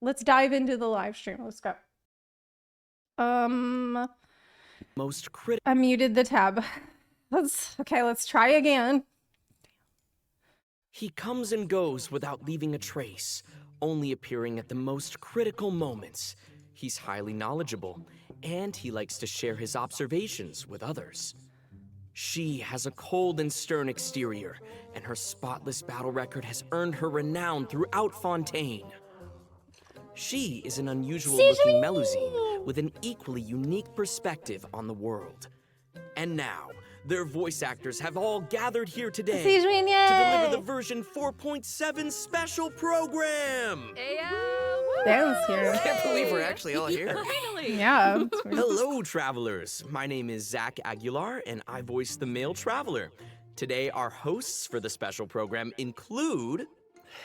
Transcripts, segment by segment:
Let's dive into the live stream. Let's go. Most critical. I muted the tab. Let's try again. He comes and goes without leaving a trace, only appearing at the most critical moments. He's highly knowledgeable, and he likes to share his observations with others. She has a cold and stern exterior, and her spotless battle record has earned her renown throughout Fontaine. She is an unusual-looking Melusine with an equally unique perspective on the world. And now, their voice actors have all gathered here today Sigewinne, yay! to deliver the version 4.7 special program! Dan's here. I can't believe we're actually all here. Finally! Yeah. Hello, travelers. My name is Zach Aguilar, and I voice the male traveler. Today, our hosts for the special program include...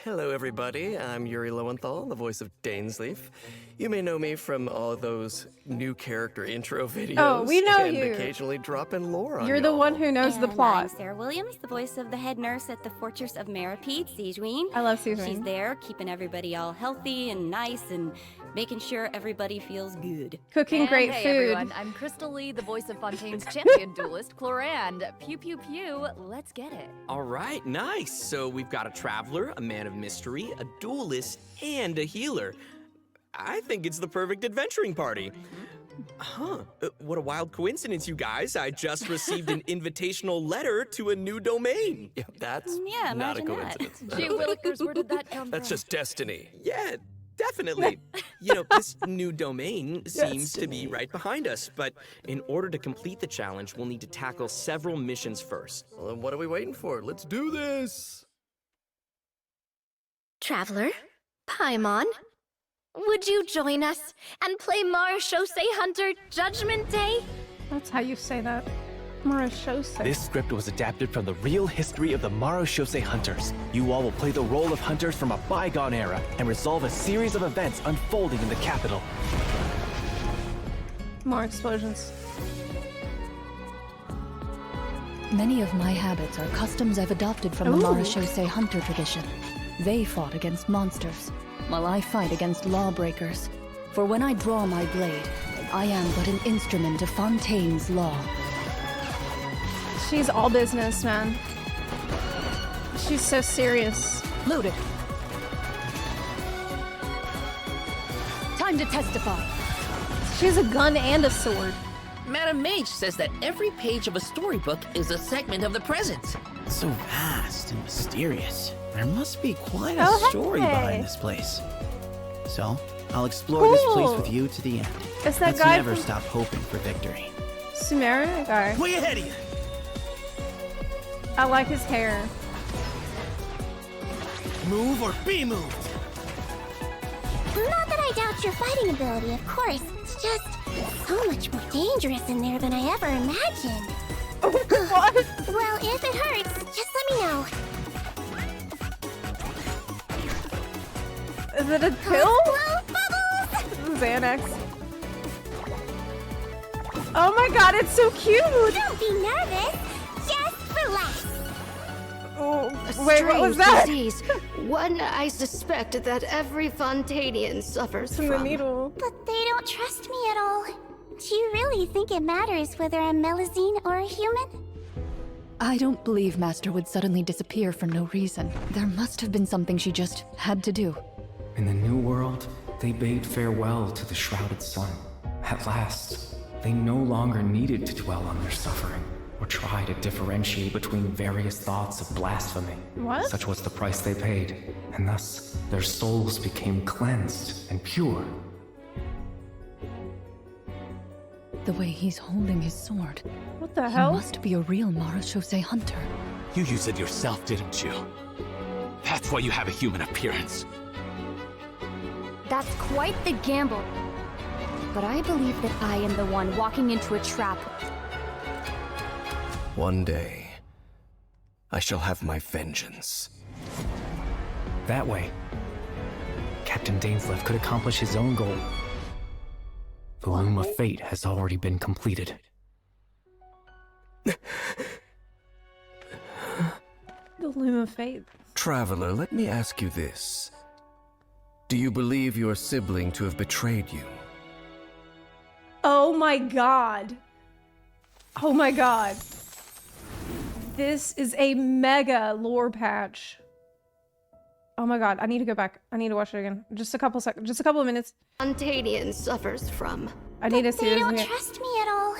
Hello, everybody. I'm Yuri Lowenthal, the voice of Dainsleif. You may know me from all those new character intro videos. Oh, we know and you. Occasionally drop in lore on You're the y'all. one who knows the And plot. I'm Sarah Williams, the voice of the head nurse at the Fortress of Maripede, Sigewinne. I love Sigewinne. She's there, keeping everybody all healthy and nice and making sure everybody feels good. Cooking And great hey, food. everyone, I'm Crystal Lee, the voice of Fontaine's champion duelist, Clorinde. Pew pew pew, let's get it. All right, nice. So we've got a traveler, a man of mystery, a duelist, and a healer. I think it's the perfect adventuring party. Huh, what a wild coincidence, you guys. I just received an invitational letter to a new domain. Yeah, that's Yeah, not a imagine that. coincidence. Gee willikers, where did that come That's from? just destiny. Yeah, definitely. You know, this new domain seems to be right behind us, but in order to complete the challenge, we'll need to tackle several missions first. Well, then what are we waiting for? Let's do this. Traveler, Paimon, would you join us and play Marechaussee Hunter Judgment Day? That's how you say that. Marechaussee. This script was adapted from the real history of the Marechaussee Hunters. You all will play the role of hunters from a bygone era and resolve a series of events unfolding in the capital. More explosions. Many of my habits are customs I've adopted from the Ooh. Marechaussee hunter tradition. They fought against monsters, while I fight against lawbreakers. For when I draw my blade, I am but an instrument of Fontaine's law. She's all business, man. She's so serious. Loaded. Time to testify. She has a gun and a sword. Madam Mage says that every page of a storybook is a segment of the present. So vast and mysterious. There must be quite a Oh, story hey. behind this place. So, I'll explore this place Cool. with you to the end. It's that Let's guy never from stop hoping for victory. Sumeria guy. Way ahead of you! I like his hair. Move or be moved! Not that I doubt your fighting ability, of course. It's just so much more dangerous in there than I ever imagined. What? Well, if it hurts, just let me know. Is it a pill? Blow bubbles! Xanax. Oh my god, it's so cute! Don't be nervous. Just relax. Oh, A wait, what was strange that? disease. One I suspect that every Fontanian suffers From the from. needle. But they don't trust me at all. Do you really think it matters whether I'm Melusine or a human? I don't believe Master would suddenly disappear for no reason. There must have been something she just had to do. In the New World, they bade farewell to the shrouded sun. At last, they no longer needed to dwell on their suffering, or try to differentiate between various thoughts of blasphemy. What? Such was the price they paid, and thus their souls became cleansed and pure. The way he's holding his sword. What the He hell? must be a real Marechaussee hunter. You used it yourself, didn't you? That's why you have a human appearance. That's quite the gamble. But I believe that I am the one walking into a trap. One day, I shall have my vengeance. That way, Captain Dainsleif could accomplish his own goal. The Loom of Fate has already been completed. The Loom of Fate. Traveler, let me ask you this. Do you believe your sibling to have betrayed you? Oh my god. Oh my god. This is a mega lore patch. Oh my god, I need to go back. I need to watch it again. Just a couple seconds. Just a couple of minutes. Fontanian suffers from. I need to see They this don't again. trust me at all.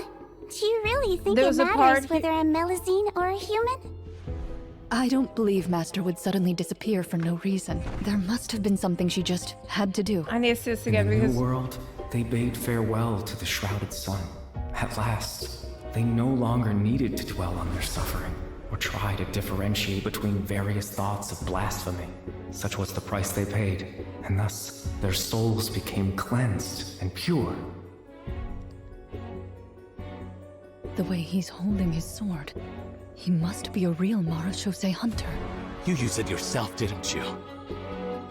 Do you really think There it was a matters part- whether I'm Melusine or a human? I don't believe Master would suddenly disappear for no reason. There must have been something she just had to do. I need to see this In the again new because world, they bade farewell to the shrouded sun. At last, they no longer needed to dwell on their suffering, or try to differentiate between various thoughts of blasphemy. Such was the price they paid, and thus their souls became cleansed and pure. The way he's holding his sword, he must be a real Marachose hunter. You used it yourself, didn't you?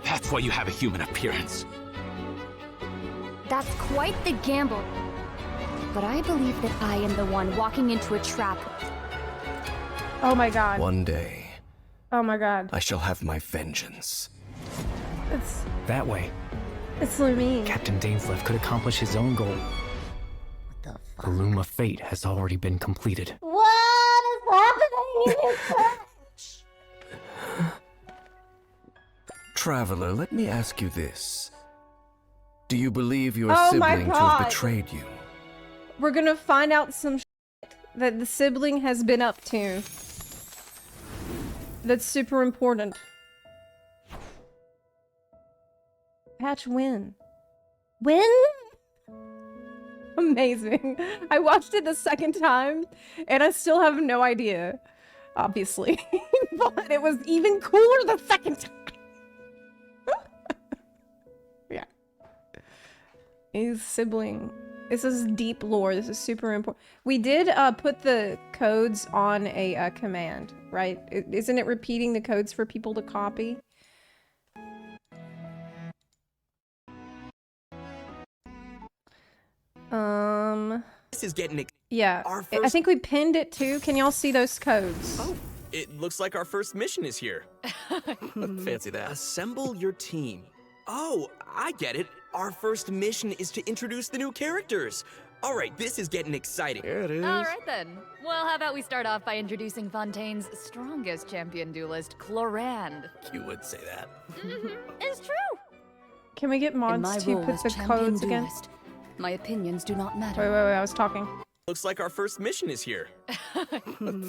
That's why you have a human appearance. That's quite the gamble. But I believe that I am the one walking into a trap. oh my god. One day, Oh my god. I shall have my vengeance. It's That way, so mean. Captain Dainsleif could accomplish his own goal. The loom of fate has already been completed. What is happening in this patch? Traveler, let me ask you this. Do you believe your Oh my sibling to have God. betrayed you? We're gonna find out some shit that the sibling has been up to. That's super important. Patch win. Win? Amazing. I watched it the second time and I still have no idea, obviously. But it was even cooler the second time. Yeah. His sibling. This is deep lore. This is super important. We did put the codes on a command, right? Isn't it repeating the codes for people to copy? This is getting Yeah. Our I first- think we pinned it too. Can y'all see those codes? Oh, it looks like our first mission is here. Fancy that. Assemble your team. Oh, I get it. Our first mission is to introduce the new characters. All right, this is getting exciting. Here it is. All right then. Well, how about we start off by introducing Fontaine's strongest champion duelist, Clorinde. You would say that. It's true. Can we get In my mods to role put as the champion codes again? duelist, my opinions do not matter. Wait, I was talking. Looks like our first mission is here.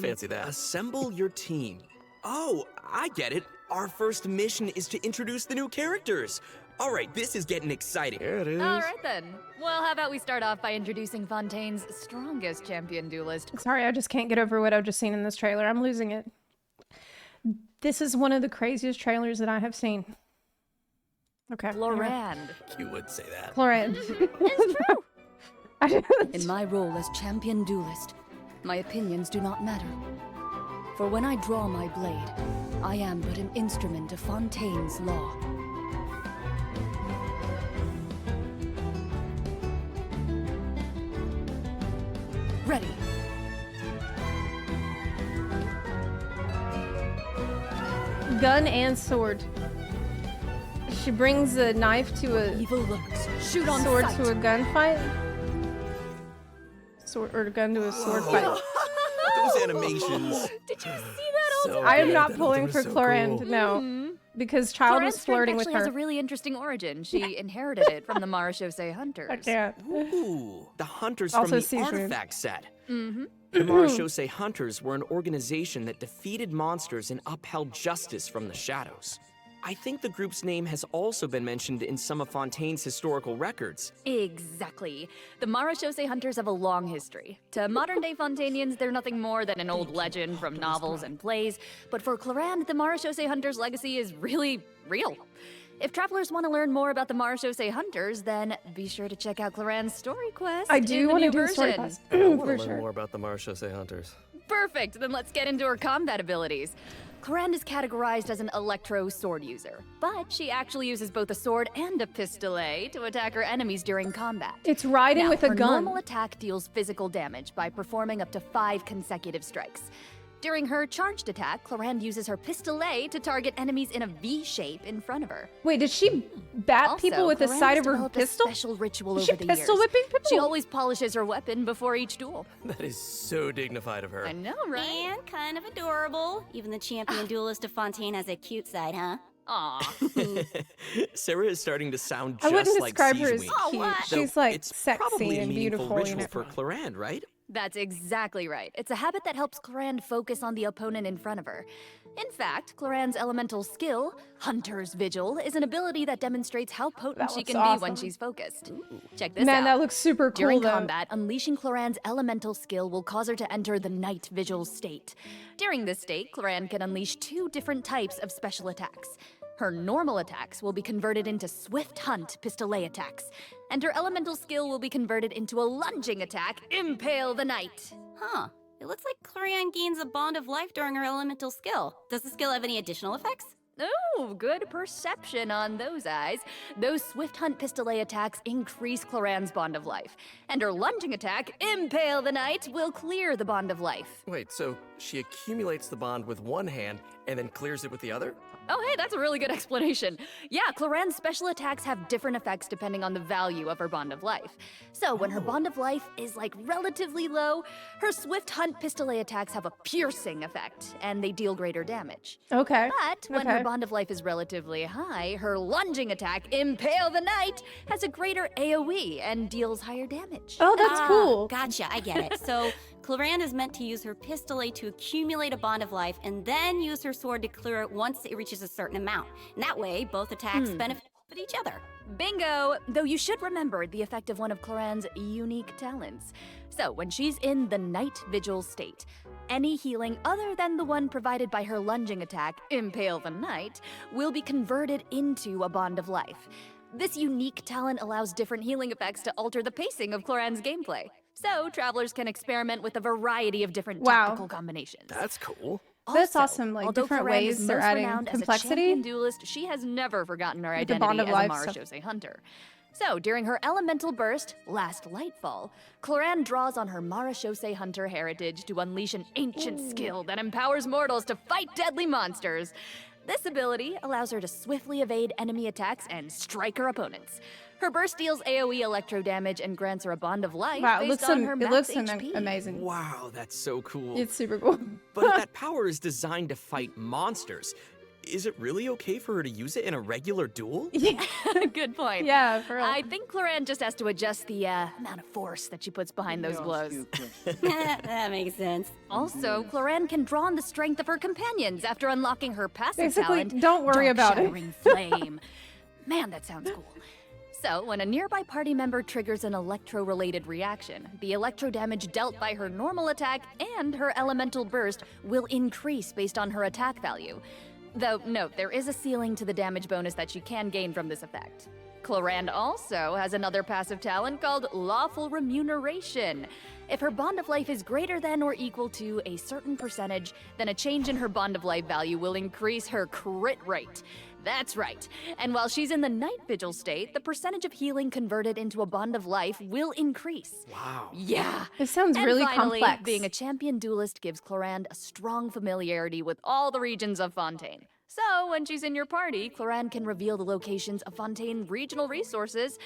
Fancy that. Assemble your team. Oh, I get it. Our first mission is to introduce the new characters. All right, this is getting exciting. Here it is. All right then. Well, how about we start off by introducing Fontaine's strongest champion duelist. Sorry, I just can't get over what I've just seen in this trailer. I'm losing it. This is one of the craziest trailers that I have seen. Okay. Clorinde. You would say that. Clorinde. It's true. In my role as champion duelist, my opinions do not matter. For when I draw my blade, I am but an instrument of Fontaine's law. Ready. Gun and sword. She brings a knife to a Evil looks. Shoot on sword sight. to a gunfight. Sword or gun to a sword fight. Those animations. Did you see that? So I am good. not That pulling was for so Clorinde, cool. no. Because Child was Clorinde's flirting strength with actually has her. a really interesting origin. She inherited it from the Marachose Hunters. I can't. Ooh, the hunters Also from the seizure. artifact set. Mm-hmm. The Marachose Hunters were an organization that defeated monsters and upheld justice from the shadows. I think the group's name has also been mentioned in some of Fontaine's historical records. Exactly. The Marachose Hunters have a long history. To modern-day Fontanians, they're nothing more than an old legend from novels and plays, but for Clorinde, the Marachose Hunters' legacy is really real. If travelers want to learn more about the Marachose Hunters, then be sure to check out Clorinde's story quest. I do want to do a story quest. I want For to learn sure. more about the Marachose Hunters. Perfect, then let's get into her combat abilities. Clorinde is categorized as an electro sword user, but she actually uses both a sword and a pistolet to attack her enemies during combat. It's riding Now, with a her gun. normal attack deals physical damage by performing up to 5 consecutive strikes. During her charged attack, Clorinde uses her pistolet to target enemies in a V shape in front of her. Wait, did she bat people with the Clorinde side has of her developed a pistol? special ritual Is she over the pistol years. whipping people? She always polishes her weapon before each duel. That is so dignified of her. I know, right? And kind of adorable. Even the champion duelist of Fontaine has a cute side, huh? Aw. Sarah is starting to sound I wouldn't just like describe her as Sigewinne. cute. Though She's like it's sexy probably a and meaningful beautiful. ritual You know? for Clorinde, right? That's exactly right. It's a habit that helps Clorinde focus on the opponent in front of her. In fact, Clorinde's elemental skill, Hunter's Vigil, is an ability that demonstrates how potent That she looks can be when awesome. she's focused. Check this out. Man, that looks super cool During though. combat, unleashing Clorinde's elemental skill will cause her to enter the Night Vigil state. During this state, Clorinde can unleash 2 different types of special attacks. Her normal attacks will be converted into Swift Hunt pistolet attacks, and her elemental skill will be converted into a lunging attack, Impale the Knight. Huh. It looks like Clorinde gains a bond of life during her elemental skill. Does the skill have any additional effects? Oh, good perception on those eyes. Those Swift Hunt pistolet attacks increase Clorinde's bond of life, and her lunging attack, Impale the Knight, will clear the bond of life. Wait, so she accumulates the bond with one hand and then clears it with the other? Oh, hey, that's a really good explanation. Yeah, Clorinde's special attacks have different effects depending on the value of her bond of life. So when her bond of life is like relatively low, her Swift Hunt pistolet attacks have a piercing effect, and they deal greater damage. Okay. But when her bond of life is relatively high, her lunging attack, Impale the Knight, has a greater AoE and deals higher damage. Oh, that's cool. Gotcha, I get it. So Clorinde is meant to use her pistolet to accumulate a bond of life and then use her sword to clear it once it reaches a certain amount. And that way, both attacks benefit each other. Bingo! Though you should remember the effect of one of Clorinde's unique talents. So, when she's in the Night Vigil state, any healing other than the one provided by her lunging attack, Impale the Knight, will be converted into a bond of life. This unique talent allows different healing effects to alter the pacing of Clorinde's gameplay. So, travelers can experiment with a variety of different tactical combinations. That's cool. That's Also, awesome, like although different Clorinde is ways they're most adding renowned complexity. As a champion duelist, she has never forgotten her With the identity bond of as a life Marechaussee hunter. So, during her elemental burst, Last Lightfall, Clorinde draws on her Marechaussee hunter heritage to unleash an ancient skill that empowers mortals to fight deadly monsters. This ability allows her to swiftly evade enemy attacks and strike her opponents. Her burst deals AoE electro damage and grants her a bond of life Wow, it based looks, on her it max looks HP. amazing. Wow, that's so cool. It's super cool. But if that power is designed to fight monsters, is it really okay for her to use it in a regular duel? Yeah. Good point. Yeah, for real. I think Clorinde just has to adjust the amount of force that she puts behind those blows. That makes sense. Also, Clorinde can draw on the strength of her companions after unlocking her passive Basically, talent, don't worry about it. Dark-Shattering Flame. Man, that sounds cool. So, when a nearby party member triggers an electro-related reaction, the electro damage dealt by her normal attack and her elemental burst will increase based on her attack value. Though, note, there is a ceiling to the damage bonus that she can gain from this effect. Clorinde also has another passive talent called Lawful Remuneration. If her bond of life is greater than or equal to a certain percentage, then a change in her bond of life value will increase her crit rate. That's right. And while she's in the Night Vigil state, the percentage of healing converted into a bond of life will increase. Wow. Yeah. This sounds And really finally, complex. being a champion duelist gives Clorinde a strong familiarity with all the regions of Fontaine. So, when she's in your party, Clorinde can reveal the locations of Fontaine regional resources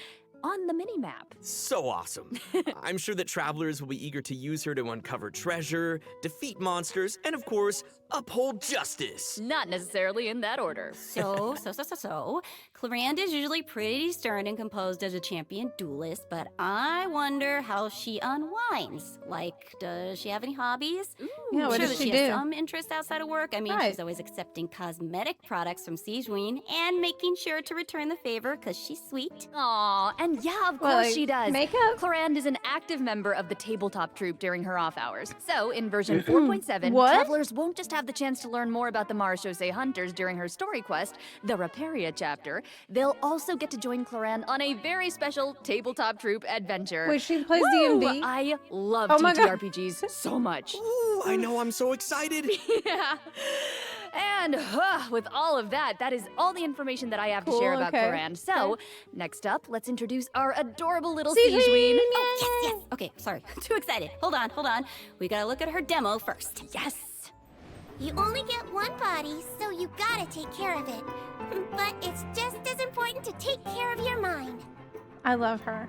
on the minimap. So awesome. I'm sure that travelers will be eager to use her to uncover treasure, defeat monsters, and of course, uphold justice. Not necessarily in that order. So, Clorinde is usually pretty stern and composed as a champion duelist, but I wonder how she unwinds. Like, does she have any hobbies? Yeah, what sure does that she she do? has some interest outside of work. I mean, Right. she's always accepting cosmetic products from Sigewinne and making sure to return the favor because she's sweet. Aw, and yeah, of Well, course like, she does. makeup? Clorinde is an active member of the tabletop troupe during her off hours. So, in version 4.7, What? travelers won't just have the chance to learn more about the Marechaussee hunters during her story quest, the Raparia chapter, they'll also get to join Clorinde on a very special tabletop troupe adventure. Wait, she plays Woo! D&D? I love Oh my God. TTRPGs so much. Ooh, I know, I'm so excited. Yeah. And with all of that, that is all the information that I have to Cool, share about okay. Clorinde. So, next up, let's introduce our adorable little Sigewinne! Sigewinne. Oh, yes. Okay, sorry. Too excited. Hold on. We gotta look at her demo first. Yes. You only get one body, so you gotta take care of it. But it's just as important to take care of your mind. I love her.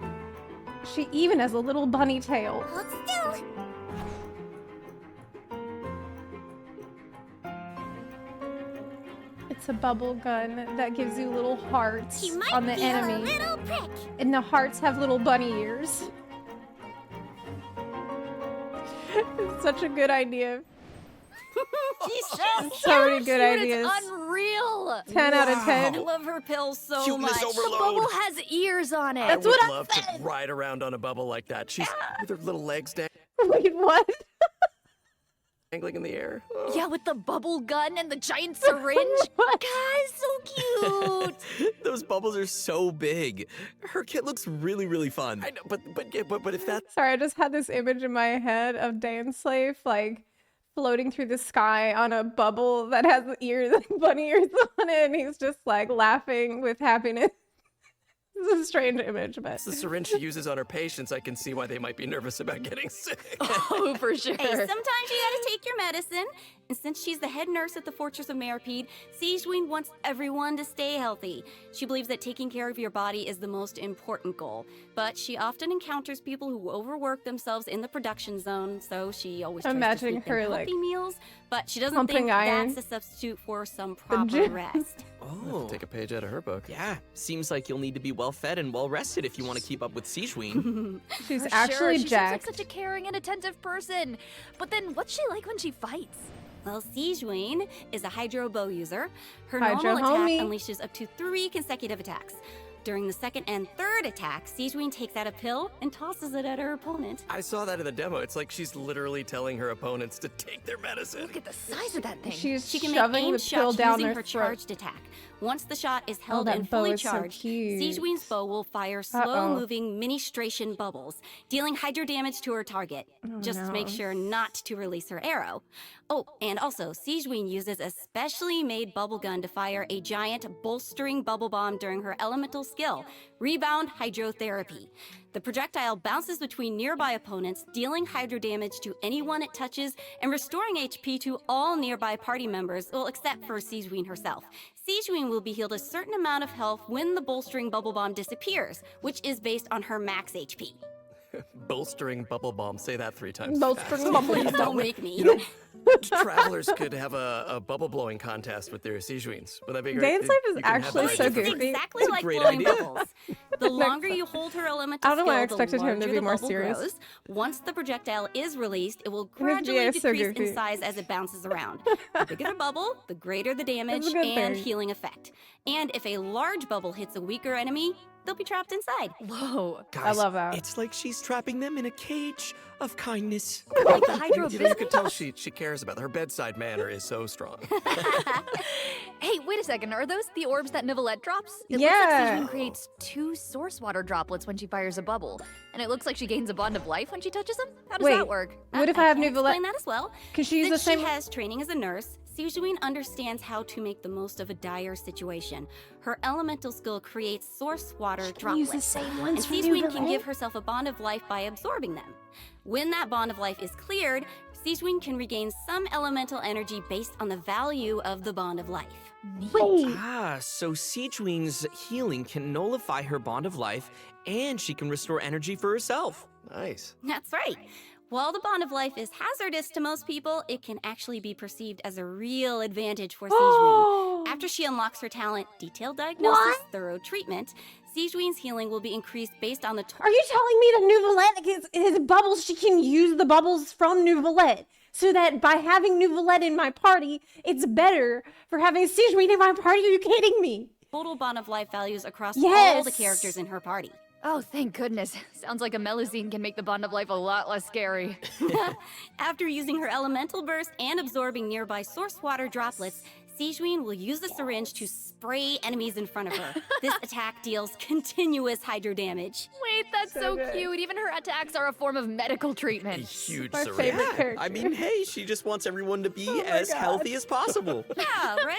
She even has a little bunny tail. Hold still. It's a bubble gun that gives you little hearts You might on the feel enemy. a little prick. And the hearts have little bunny ears. It's such a good idea. She's So many good cute, ideas. It's unreal. 10 out of 10. I love her pills so Cuteness much. overload. The bubble has ears on it. I would love to ride around on a bubble like that. She's with her little legs Wait, what? dangling in the air. Oh. Yeah, with the bubble gun and the giant syringe. Guys, so cute. Those bubbles are so big. Her kit looks really, really fun. I know, but if that's Sorry, I just had this image in my head of Danslave, like, floating through the sky on a bubble that has ears, bunny ears on it, and he's just, like, laughing with happiness. It's a strange image, but... the syringe she uses on her patients, I can see why they might be nervous about getting sick. Oh, for sure. Hey, sometimes you gotta take your medicine. And since she's the head nurse at the Fortress of Meripede, Sigewinne wants everyone to stay healthy. She believes that taking care of your body is the most important goal. But she often encounters people who overwork themselves in the production zone, so she always tries Imagining to feed them her, healthy like, meals. But she doesn't pumping think iron. that's a substitute for some proper gym. rest. Oh. Take a page out of her book. Yeah, seems like you'll need to be well fed and well rested if you want to keep up with Sigewinne. She's For actually sure. She seems jacked. like such a caring and attentive person. But then what's she like when she fights? Well, Sigewinne is a Hydro Bow user. Her Hydro normal attack homie. unleashes up to 3 consecutive attacks. During the second and third attack, Sigewinne takes out a pill and tosses it at her opponent. I saw that in the demo. It's like she's literally telling her opponents to take their medicine. Look at the size of that thing. She's She can make shoving aim the pill shots down using their her throat. charged attack. Once the shot is held that and bow fully is so charged, cute. Sigewinne's bow will fire slow-moving ministration bubbles, dealing hydro damage to her target, just to make no. sure not to release her arrow. Oh, and also, Sigewinne uses a specially made bubble gun to fire a giant bolstering bubble bomb during her elemental skill, Rebound Hydrotherapy. The projectile bounces between nearby opponents, dealing hydro damage to anyone it touches and restoring HP to all nearby party members, well, except for Sigewinne herself. Sigewinne will be healed a certain amount of health when the bolstering bubble bomb disappears, which is based on her max HP. Bolstering bubble bomb. Say that 3 times. Bolstering fast. bubble Please don't make me. You know, travelers could have a bubble blowing contest with their Sigewinnes. Would that be great? Danslave is You can have actually that so idea for goofy. free. Exactly It's a like great blowing idea. bubbles. The longer you hold her elemental I don't know why I skill, the expected him to larger be the more bubble serious. grows. Once the projectile is released, it will Yeah, gradually it's so decrease goofy. in size as it bounces around. The bigger the bubble, the greater the damage That's a good and thing. healing effect. And if a large bubble hits a weaker enemy, they'll be trapped inside. Whoa. Guys, love that. It's like she's trapping them in a cage of kindness. Like the Hydro You know, you can tell she cares about them. Her bedside manner is so strong. Hey, wait a second. Are those the orbs that Nicolette drops? It Yeah. looks like Sigewinne creates 2 source water droplets when she fires a bubble. And it looks like she gains a bond of life when she touches them? How does Wait, that work? what if I have can Nouvelle? explain that as well. Can she use the Since same? she has training as a nurse, Sigewinne understands how to make the most of a dire situation. Her elemental skill creates source water Can use the droplets. same And ones from Sigewinne Nouvelle? can give herself a bond of life by absorbing them. When that bond of life is cleared, Sigewinne can regain some elemental energy based on the value of the bond of life. Wait. Ah, so Sigewinne's healing can nullify her bond of life, and she can restore energy for herself. Nice. That's right. While the bond of life is hazardous to most people, it can actually be perceived as a real advantage for Sigewinne. After she unlocks her talent, detailed diagnosis, thorough treatment, Sigewinne's healing will be increased based on the Are you telling me that Nouvellette is bubbles? She can use the bubbles from Nouvellette, so that by having Nouvellette in my party, it's better for having Sigewinne in my party? Are you kidding me? total bond of life values across Yes! all the characters in her party. Oh, thank goodness. Sounds like a Melusine can make the bond of life a lot less scary. After using her elemental burst and absorbing nearby source water droplets, Sigewinne will use the syringe to spray enemies in front of her. This attack deals continuous hydro damage. Wait, that's so good. cute. Even her attacks are a form of medical A treatment. huge My syringe. favorite character. I mean, hey, she just wants everyone to be Oh my as God. healthy as possible. Yeah, right?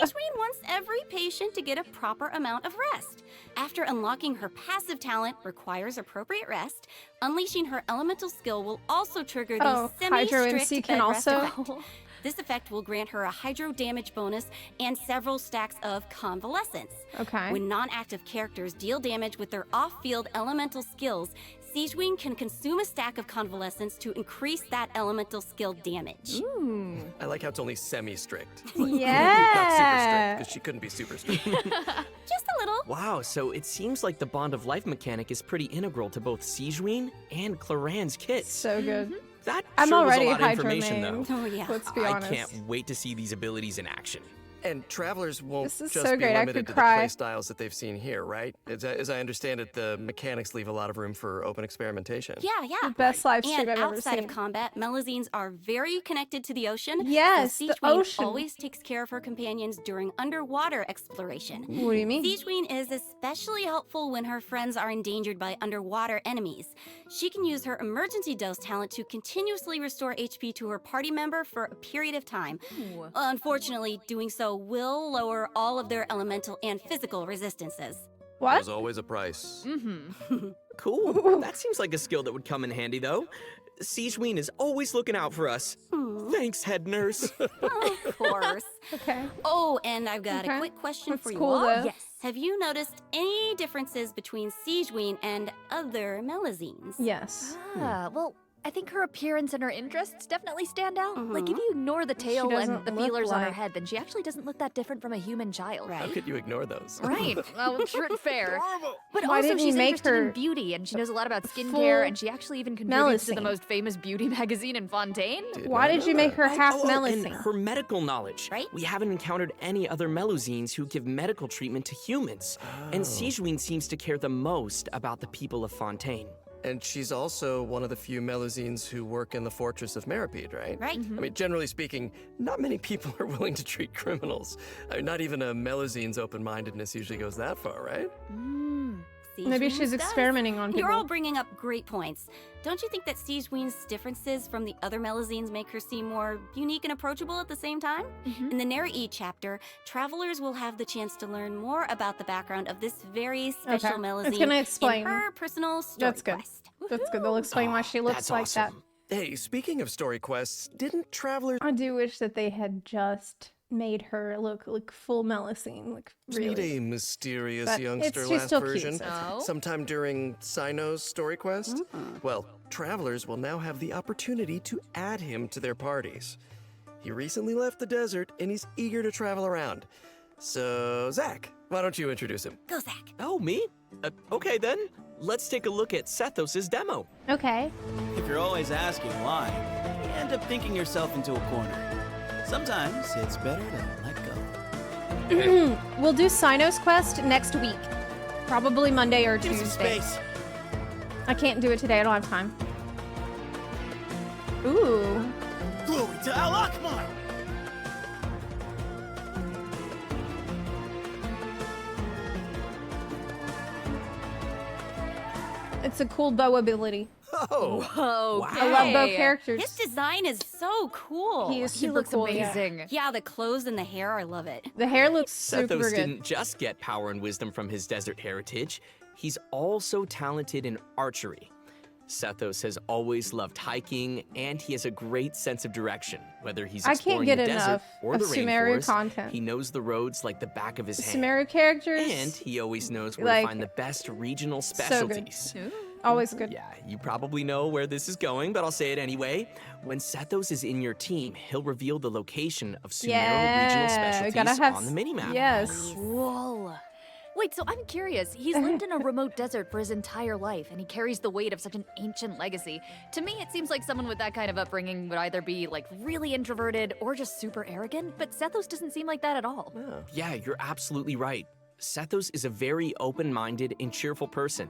Sigewinne wants every patient to get a proper amount of rest. After unlocking her passive talent requires appropriate rest, unleashing her elemental skill will also trigger the Oh, Hydro MC semi-strict can bed rest also- effect. This effect will grant her a hydro damage bonus and several stacks of convalescence. Okay. When non-active characters deal damage with their off-field elemental skills, Sigewinne can consume a stack of convalescence to increase that elemental skill damage. Ooh. I like how it's only semi-strict. Yeah. Not super strict, because she couldn't be super strict. Just a little. Wow, so it seems like the Bond of Life mechanic is pretty integral to both Sigewinne and Clorinde's kits. So good. That I'm sure already was a lot of Hydro information, main. though. Oh, yeah. Let's be honest. I can't wait to see these abilities in action. And travelers won't This is just so be great, I limited could to cry. the play styles that they've seen here, right? As I understand it, the mechanics leave a lot of room for open experimentation. Yeah. The best live stream And I've ever outside seen. of combat, Melazines are very connected to the ocean. Yes, so the Sigewinne ocean. always takes care of her companions during underwater exploration. What do you mean? Sigewinne is especially helpful when her friends are endangered by underwater enemies. She can use her emergency dose talent to continuously restore HP to her party member for a period of time. Ooh. Unfortunately, doing so will lower all of their elemental and physical resistances. What? There's always a price. Cool. That seems like a skill that would come in handy, though. Sigewinne is always looking out for us. Thanks, head nurse. Of course. Okay. Oh, and I've got Okay. a quick question That's for you cool, all. though. Yes. Have you noticed any differences between Sigewinne and other Melazines? Yes. Well, I think her appearance and her interests definitely stand out. Like, if you ignore the She tail doesn't and the look feelers on her like- head, then she actually doesn't look that different from a human child. How could you ignore those? Right. Well, true, fair. But Why also, didn't you she's make interested in her beauty, and she knows a lot about full skincare, and she actually even contributes to the Melusine? most famous beauty magazine in Fontaine. Why did you make her half and Melusine? her medical knowledge. Right? We haven't encountered any other Melusines who give medical treatment to humans. And Sigewinne seems to care the most about the people of Fontaine. And she's also one of the few Melusines who work in the Fortress of Meripede, right? Right. I mean, generally speaking, not many people are willing to treat criminals. I mean, not even a Melusine's open-mindedness usually goes that far, right? Maybe she's Sigewinne's does. experimenting on people. You're all bringing up great points. Don't you think that Sigewinne's differences from the other Melazines make her seem more unique and approachable at the same time? In the Neri chapter, travelers will have the chance to learn more about the background of this very special Okay. Melazine It's gonna explain. in her personal story That's good. quest. That's good. They'll explain why she looks That's like awesome. Hey, speaking of story quests, didn't travelers that. I do wish that they had just made her look like full Melusine, like need really. a mysterious But youngster she's last still cute, version? so it's fine. Sometime during Sino's story quest? Well, travelers will now have the opportunity to add him to their parties. He recently left the desert and he's eager to travel around. So, Zach, why don't you introduce him? Go, Zach. Oh, me? Okay then. Let's take a look at Sethos' demo. Okay. If you're always asking why, you end up thinking yourself into a corner. Sometimes it's better to let go. We'll do Sino's quest next week. Probably Monday or Give some Tuesday. space. I can't do it today. I don't have time. Ooh. Glory to Al Akmar! It's a cool bow ability. Oh, Whoa. I love bow characters. His design is so cool. He is He super looks cool, yeah. amazing. Yeah, the clothes and the hair, I love it. The hair looks super Sethos good. didn't just get power and wisdom from his desert heritage. He's also talented in archery. Sethos has always loved hiking, and he has a great sense of direction. Whether he's I can't exploring get the desert enough or of the Sumeru rainforest, content. he knows the roads like the back of his hand. Sumeru characters. And he always knows where like, to find the best regional so good. specialties. Always good. Yeah, you probably know where this is going, but I'll say it anyway. When Sethos is in your team, he'll reveal the location of Sumeru regional Yeah, we gotta specialties have on the minimap. Yes. Cool. Wait, so I'm curious. He's lived in a remote desert for his entire life, and he carries the weight of such an ancient legacy. To me, it seems like someone with that kind of upbringing would either be, like, really introverted or just super arrogant, but Sethos doesn't seem like that at all. Yeah, you're absolutely right. Sethos is a very open-minded and cheerful person.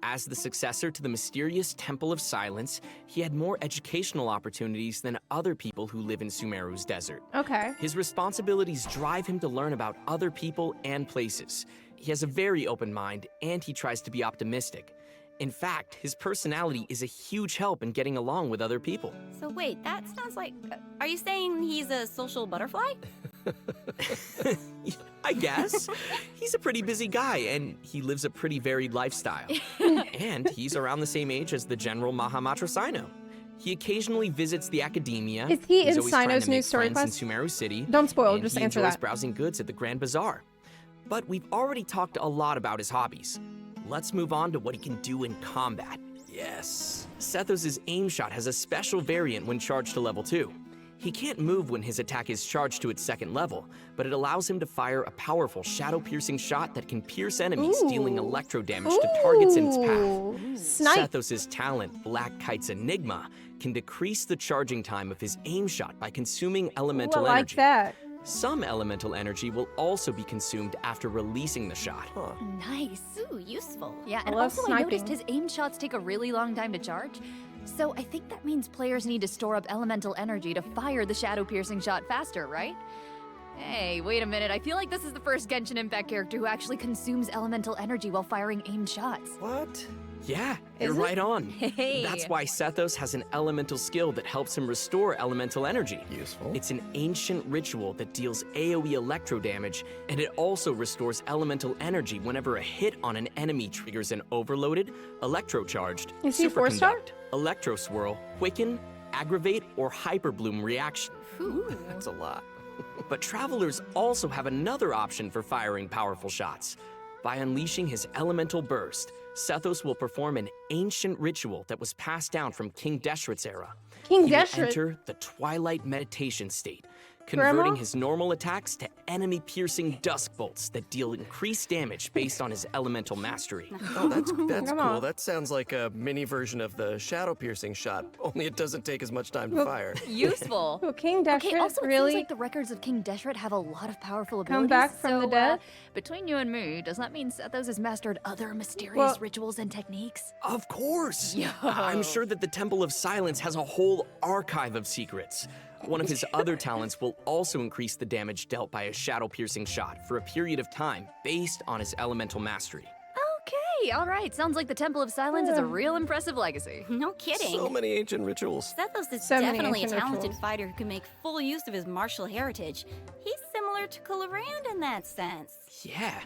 As the successor to the mysterious Temple of Silence, he had more educational opportunities than other people who live in Sumeru's desert. Okay. His responsibilities drive him to learn about other people and places. He has a very open mind, and he tries to be optimistic. In fact, his personality is a huge help in getting along with other people. So wait, that sounds like... are you saying he's a social butterfly? I guess. He's a pretty busy guy, and he lives a pretty varied lifestyle. And he's around the same age as the General Mahamatra Sino. He occasionally visits the academia. Is he He's in always trying Sino's to new make story friends quest? in Sumeru City. Don't spoil, and just he answer enjoys that. browsing goods at the Grand Bazaar. But we've already talked a lot about his hobbies. Let's move on to what he can do in combat. Yes. Sethos' aim shot has a special variant when charged to level 2. He can't move when his attack is charged to its second level, but it allows him to fire a powerful shadow-piercing shot that can pierce enemies, dealing electro damage to targets in its path. Snipe. Sethos' talent, Black Kite's Enigma, can decrease the charging time of his aim shot by consuming elemental I like energy. that. Some elemental energy will also be consumed after releasing the shot. Nice. Ooh, useful. Yeah, I and love also I noticed his aim shots take a really long time to charge. So I think that means players need to store up elemental energy to fire the shadow-piercing shot faster, right? Hey, wait a minute. I feel like this is the first Genshin Impact character who actually consumes elemental energy while firing aimed shots. What? Yeah, Is you're it? right on. Hey. That's why Sethos has an elemental skill that helps him restore elemental energy. Useful. It's an ancient ritual that deals AoE electro damage, and it also restores elemental energy whenever a hit on an enemy triggers an overloaded, electrocharged, Is he 4-star? superconduct, electro swirl, quicken, aggravate, or hyperbloom reaction. That's a lot. But travelers also have another option for firing powerful shots. By unleashing his elemental burst, Sethos will perform an ancient ritual that was passed down from King Deshret's era. King He will Deshret? enter the twilight meditation state, converting Grandma? his normal attacks to enemy-piercing dusk bolts that deal increased damage based on his elemental mastery. Oh, that's Come cool. on. That sounds like a mini version of the shadow piercing shot, only it doesn't take as much time to fire. Useful. Oh, King Deshret, Okay, also it really? seems like the records of King Deshret have a lot of powerful Come abilities. back from the so, dead? Between you and me, does that mean Sethos has mastered other mysterious Well- rituals and techniques? Of course! Yo. I'm sure that the Temple of Silence has a whole archive of secrets. One of his other talents will also increase the damage dealt by a shadow-piercing shot for a period of time based on his elemental mastery. Okay, all right. Sounds like the Temple of Silence is a real impressive legacy. No kidding. So many ancient rituals. Sethos is So many definitely a ancient talented rituals. fighter who can make full use of his martial heritage. He's similar to Clorinde in that sense. Yeah.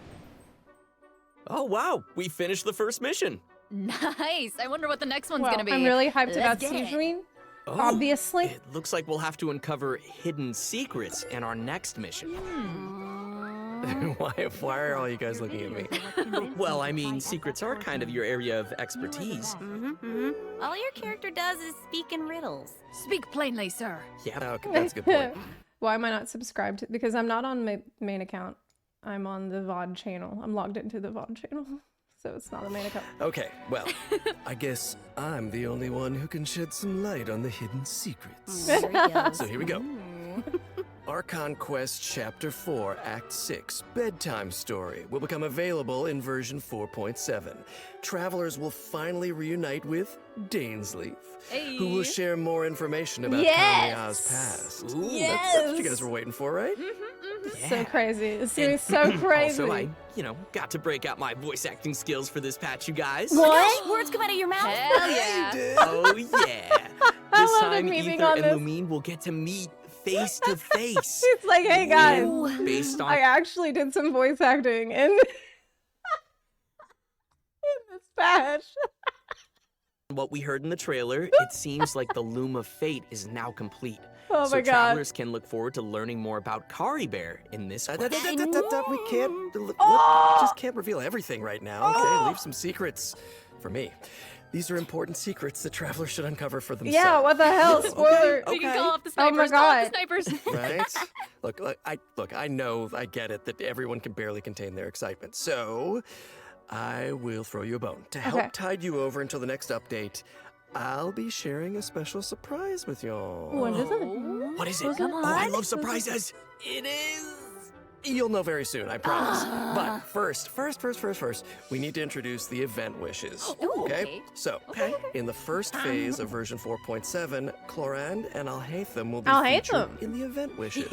Oh wow, we finished the first mission. Nice. I wonder what the next one's Well, gonna be. I'm really hyped Let's about get it. Sigewinne. Oh, Obviously. It looks like we'll have to uncover hidden secrets in our next mission. Why are all you guys looking at me? Well, I mean, secrets are kind of your area of expertise. All your character does is speak in riddles. Speak plainly, sir. Yeah. Okay, that's a good point. Why am I not subscribed to? Because I'm not on my main account. I'm on the VOD channel. I'm logged into the VOD channel. So it's not a main account. Okay, well, I guess I'm the only one who can shed some light on the hidden secrets. There he goes. So here we go. Archon Quest Chapter 4, Act 6, Bedtime Story will become available in version 4.7. Travelers will finally reunite with Dainsleaf, who will share more information about Kamiya's past. Ooh, that's what you guys were waiting for, right? So crazy. It's gonna be so crazy. Also, I, got to break out my voice acting skills for this patch, you guys. What? Words come out of your mouth? Hell yeah. Oh yeah. I This love time, the memeing Ether on and this. Lumine will get to meet face to face. It's like, hey guys, Based on I actually did some voice acting in, in this patch. what we heard in the trailer, it seems like the Loom of Fate is now complete. Oh so my god. travelers can look forward to learning more about Kari Bear in this quest. We can't, just can't reveal everything right now, okay? Leave some secrets for me. These are important secrets that travelers should uncover for themselves. Yeah, what the hell? Spoiler. We can call off the Oh my snipers. Call off god. the snipers. Right? I know, I get it that everyone can barely contain their excitement. So, I will throw you a bone. To help Okay. tide you over until the next update, I'll be sharing a special surprise with y'all. What is it? What is it? Come Oh, I love surprises. It is. You'll know very soon, I promise. But first, we need to introduce the event wishes. Okay? So, in the first phase of version 4.7, Clorinde and Alhaitham will be featured in the event wishes.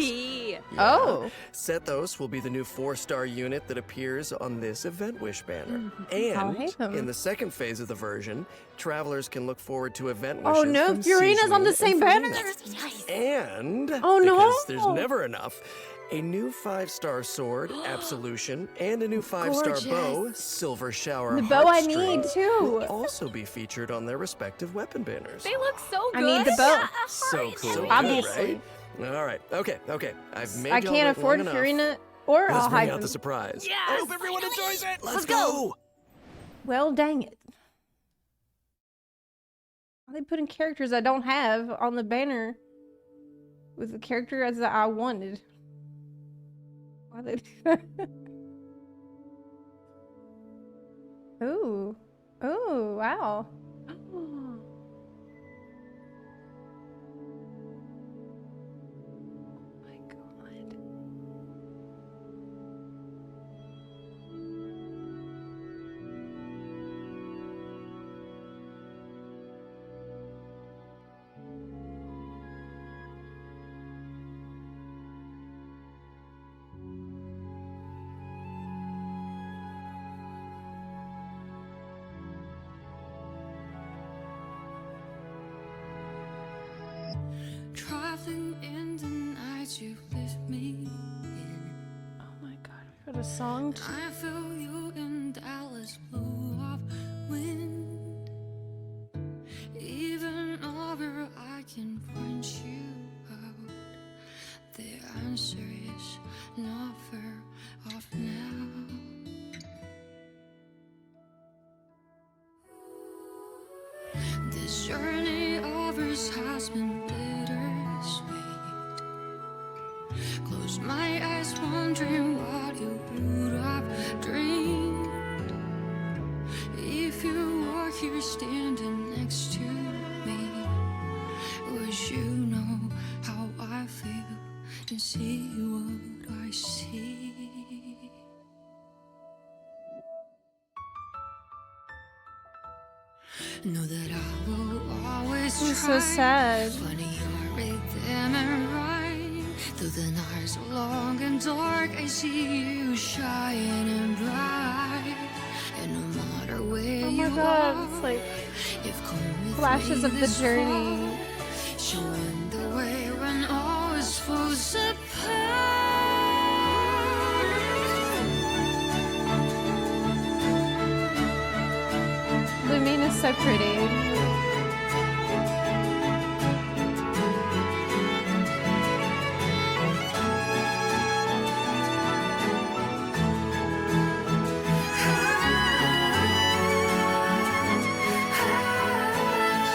Oh. Sethos will be the new 4-star unit that appears on this event wish banner. Alhaitham. And in the second phase of the version, travelers can look forward to event wishes. Oh no, from Furina's on the Sigewinne same and banner. Farina. And Oh, no. because there's never enough, A new 5-star sword, Absolution, and a new 5-star bow, Gorgeous. Silver Shower The bow I need, Heartstrings, too. will also be featured on their respective weapon banners. They look so good. I need the bow. So cool, So good, obviously. right? All right, okay. I've made I y'all can't wait afford long enough. Furina or Let's I'll bring hide out them. the surprise. Yes, I hope everyone enjoys it. Let's go. Well, dang it. Why are they putting characters I don't have on the banner with the characters that I wanted? Why they do that? Ooh. Ooh, wow. Traveling in the night you lift me in. Oh my god, we got a song too. I feel you in Dallas blue of wind. Even over I can point you out. The answer is not far off now. This journey of ours has been bittersweet. Close my eyes, wondering what you would have dreamed if you were here standing next to me. Would you know how I feel and see what I see? Know that I will always This is try. so sad. Funny you're with them and right. Through the nights long and dark, I see you shining bright. And no matter where Oh my you god, are, it's like you've come with flashes me of the this journey. far, showing the way when all is falls apart. Lumine is so pretty.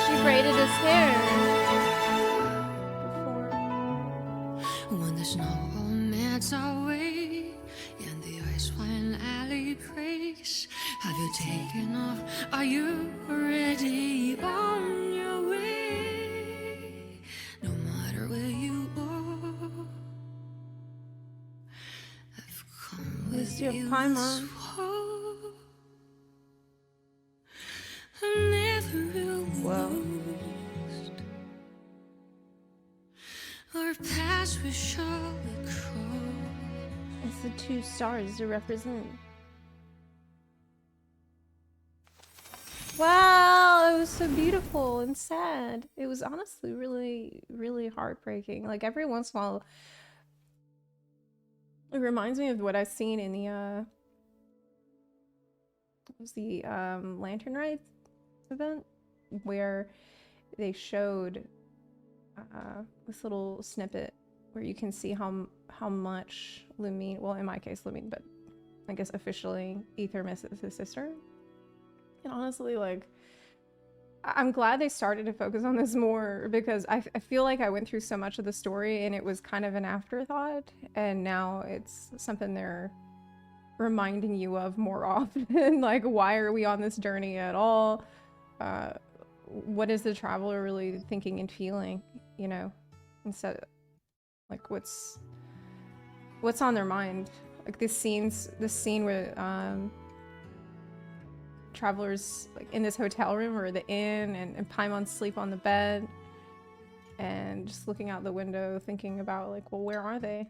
She braided his hair. When the snow all melts away and the ice wine alley breaks, have you taken off? Are you already on your way? No matter where you are, I've come with You have you Paimon. this far. I'm never really lost. Our paths we shall cross. It's the two stars to represent. Wow, it was so beautiful and sad. It was honestly really, really heartbreaking. Like every once in a while, it reminds me of what I've seen in the Lantern Ride event, where they showed this little snippet where you can see how much Lumine, well in my case Lumine, but I guess officially Aether misses his sister. And honestly, like, I'm glad they started to focus on this more, because I feel like I went through so much of the story and it was kind of an afterthought, and now it's something they're reminding you of more often. Like, why are we on this journey at all? What is the traveler really thinking and feeling, you know? Instead, like, what's on their mind? Like this scene where travelers like in this hotel room or the inn, and Paimon's asleep on the bed and just looking out the window thinking about, like, well, where are they?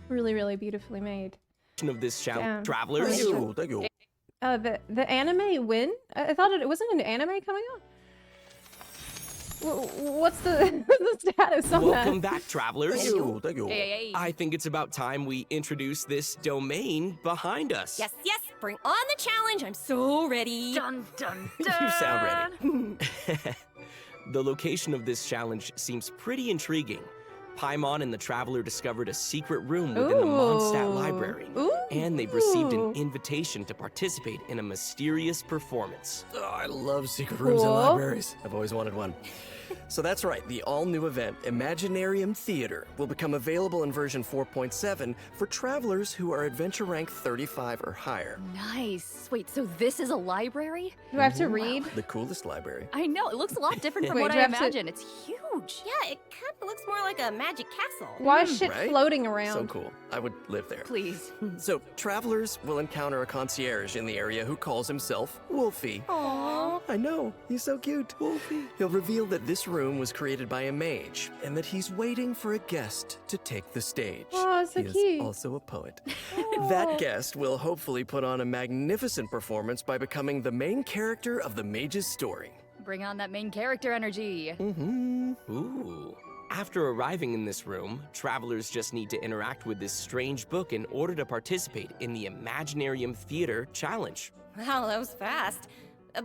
Really, really beautifully made. Of this challenge, Damn. travelers. Thank you. The anime win? I thought it wasn't an anime coming out. What's the, the status on Welcome that? back, travelers. Thank you, thank you. Hey. I think it's about time we introduce this domain behind us. Yes, yes, bring on the challenge. I'm so ready. Dun dun You sound ready. The location of this challenge seems pretty intriguing. Paimon and the Traveler discovered a secret room within the Mondstadt library, and they've received an invitation to participate in a mysterious performance. Oh, I love secret rooms in libraries. I've always wanted one. So that's right, the all-new event, Imaginarium Theater, will become available in version 4.7 for travelers who are adventure rank 35 or higher. Nice. Wait, so this is a library? Do I have to read? The coolest library. I know, it looks a lot different from Wait, what do I I have to- imagined. It's huge. Yeah, it kind of looks more like a magic castle. Why is shit Right? floating around? So cool. I would live there. Please. So, travelers will encounter a concierge in the area who calls himself Wolfie. Aww. I know, he's so cute. Wolfie. He'll reveal that this room was created by a mage, and that he's waiting for a guest to take the stage. Oh, so he cute. is also a poet. That guest will hopefully put on a magnificent performance by becoming the main character of the mage's story. Bring on that main character energy. Ooh. After arriving in this room, travelers just need to interact with this strange book in order to participate in the Imaginarium Theater Challenge. Wow, that was fast.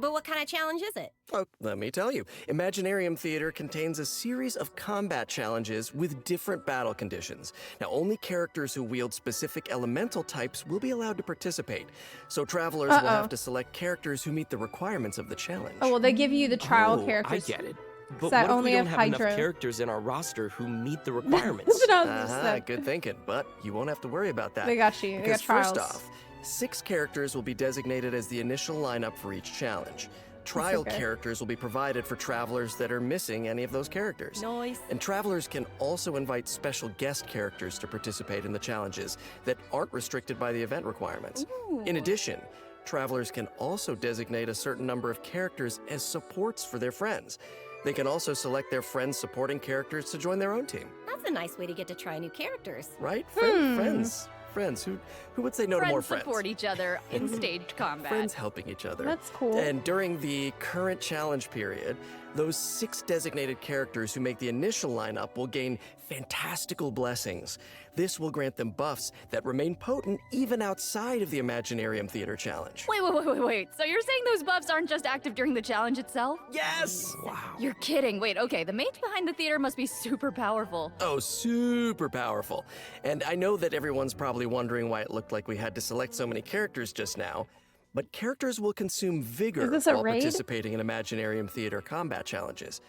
But what kind of challenge is it? Oh, let me tell you. Imaginarium Theater contains a series of combat challenges with different battle conditions. Now, only characters who wield specific elemental types will be allowed to participate. So travelers will have to select characters who meet the requirements of the challenge. Oh, well, they give you the trial characters. I get it. But that what if only we don't have have enough Hydro? characters in our roster who meet the requirements? That's what I was gonna say. Good thinking, but you won't have to worry about that. They got you. They Because got trials. first off, 6 characters will be designated as the initial lineup for each challenge. Trial okay. characters will be provided for travelers that are missing any of those characters. Nice. And travelers can also invite special guest characters to participate in the challenges that aren't restricted by the event requirements. In addition, travelers can also designate a certain number of characters as supports for their friends. They can also select their friends' supporting characters to join their own team. That's a nice way to get to try new characters. Right? Friends. Who would say no to more friends? Support each other in staged combat. Friends helping each other. That's cool. And during the current challenge period, those 6 designated characters who make the initial lineup will gain fantastical blessings. This will grant them buffs that remain potent even outside of the Imaginarium Theater Challenge. Wait. So you're saying those buffs aren't just active during the challenge itself? Yes! Wow. You're kidding. Wait, okay, the mage behind the theater must be super powerful. Oh, super powerful. And I know that everyone's probably wondering why it looked like we had to select so many characters just now. But characters will consume vigor Is this a while raid? participating in Imaginarium Theater combat challenges.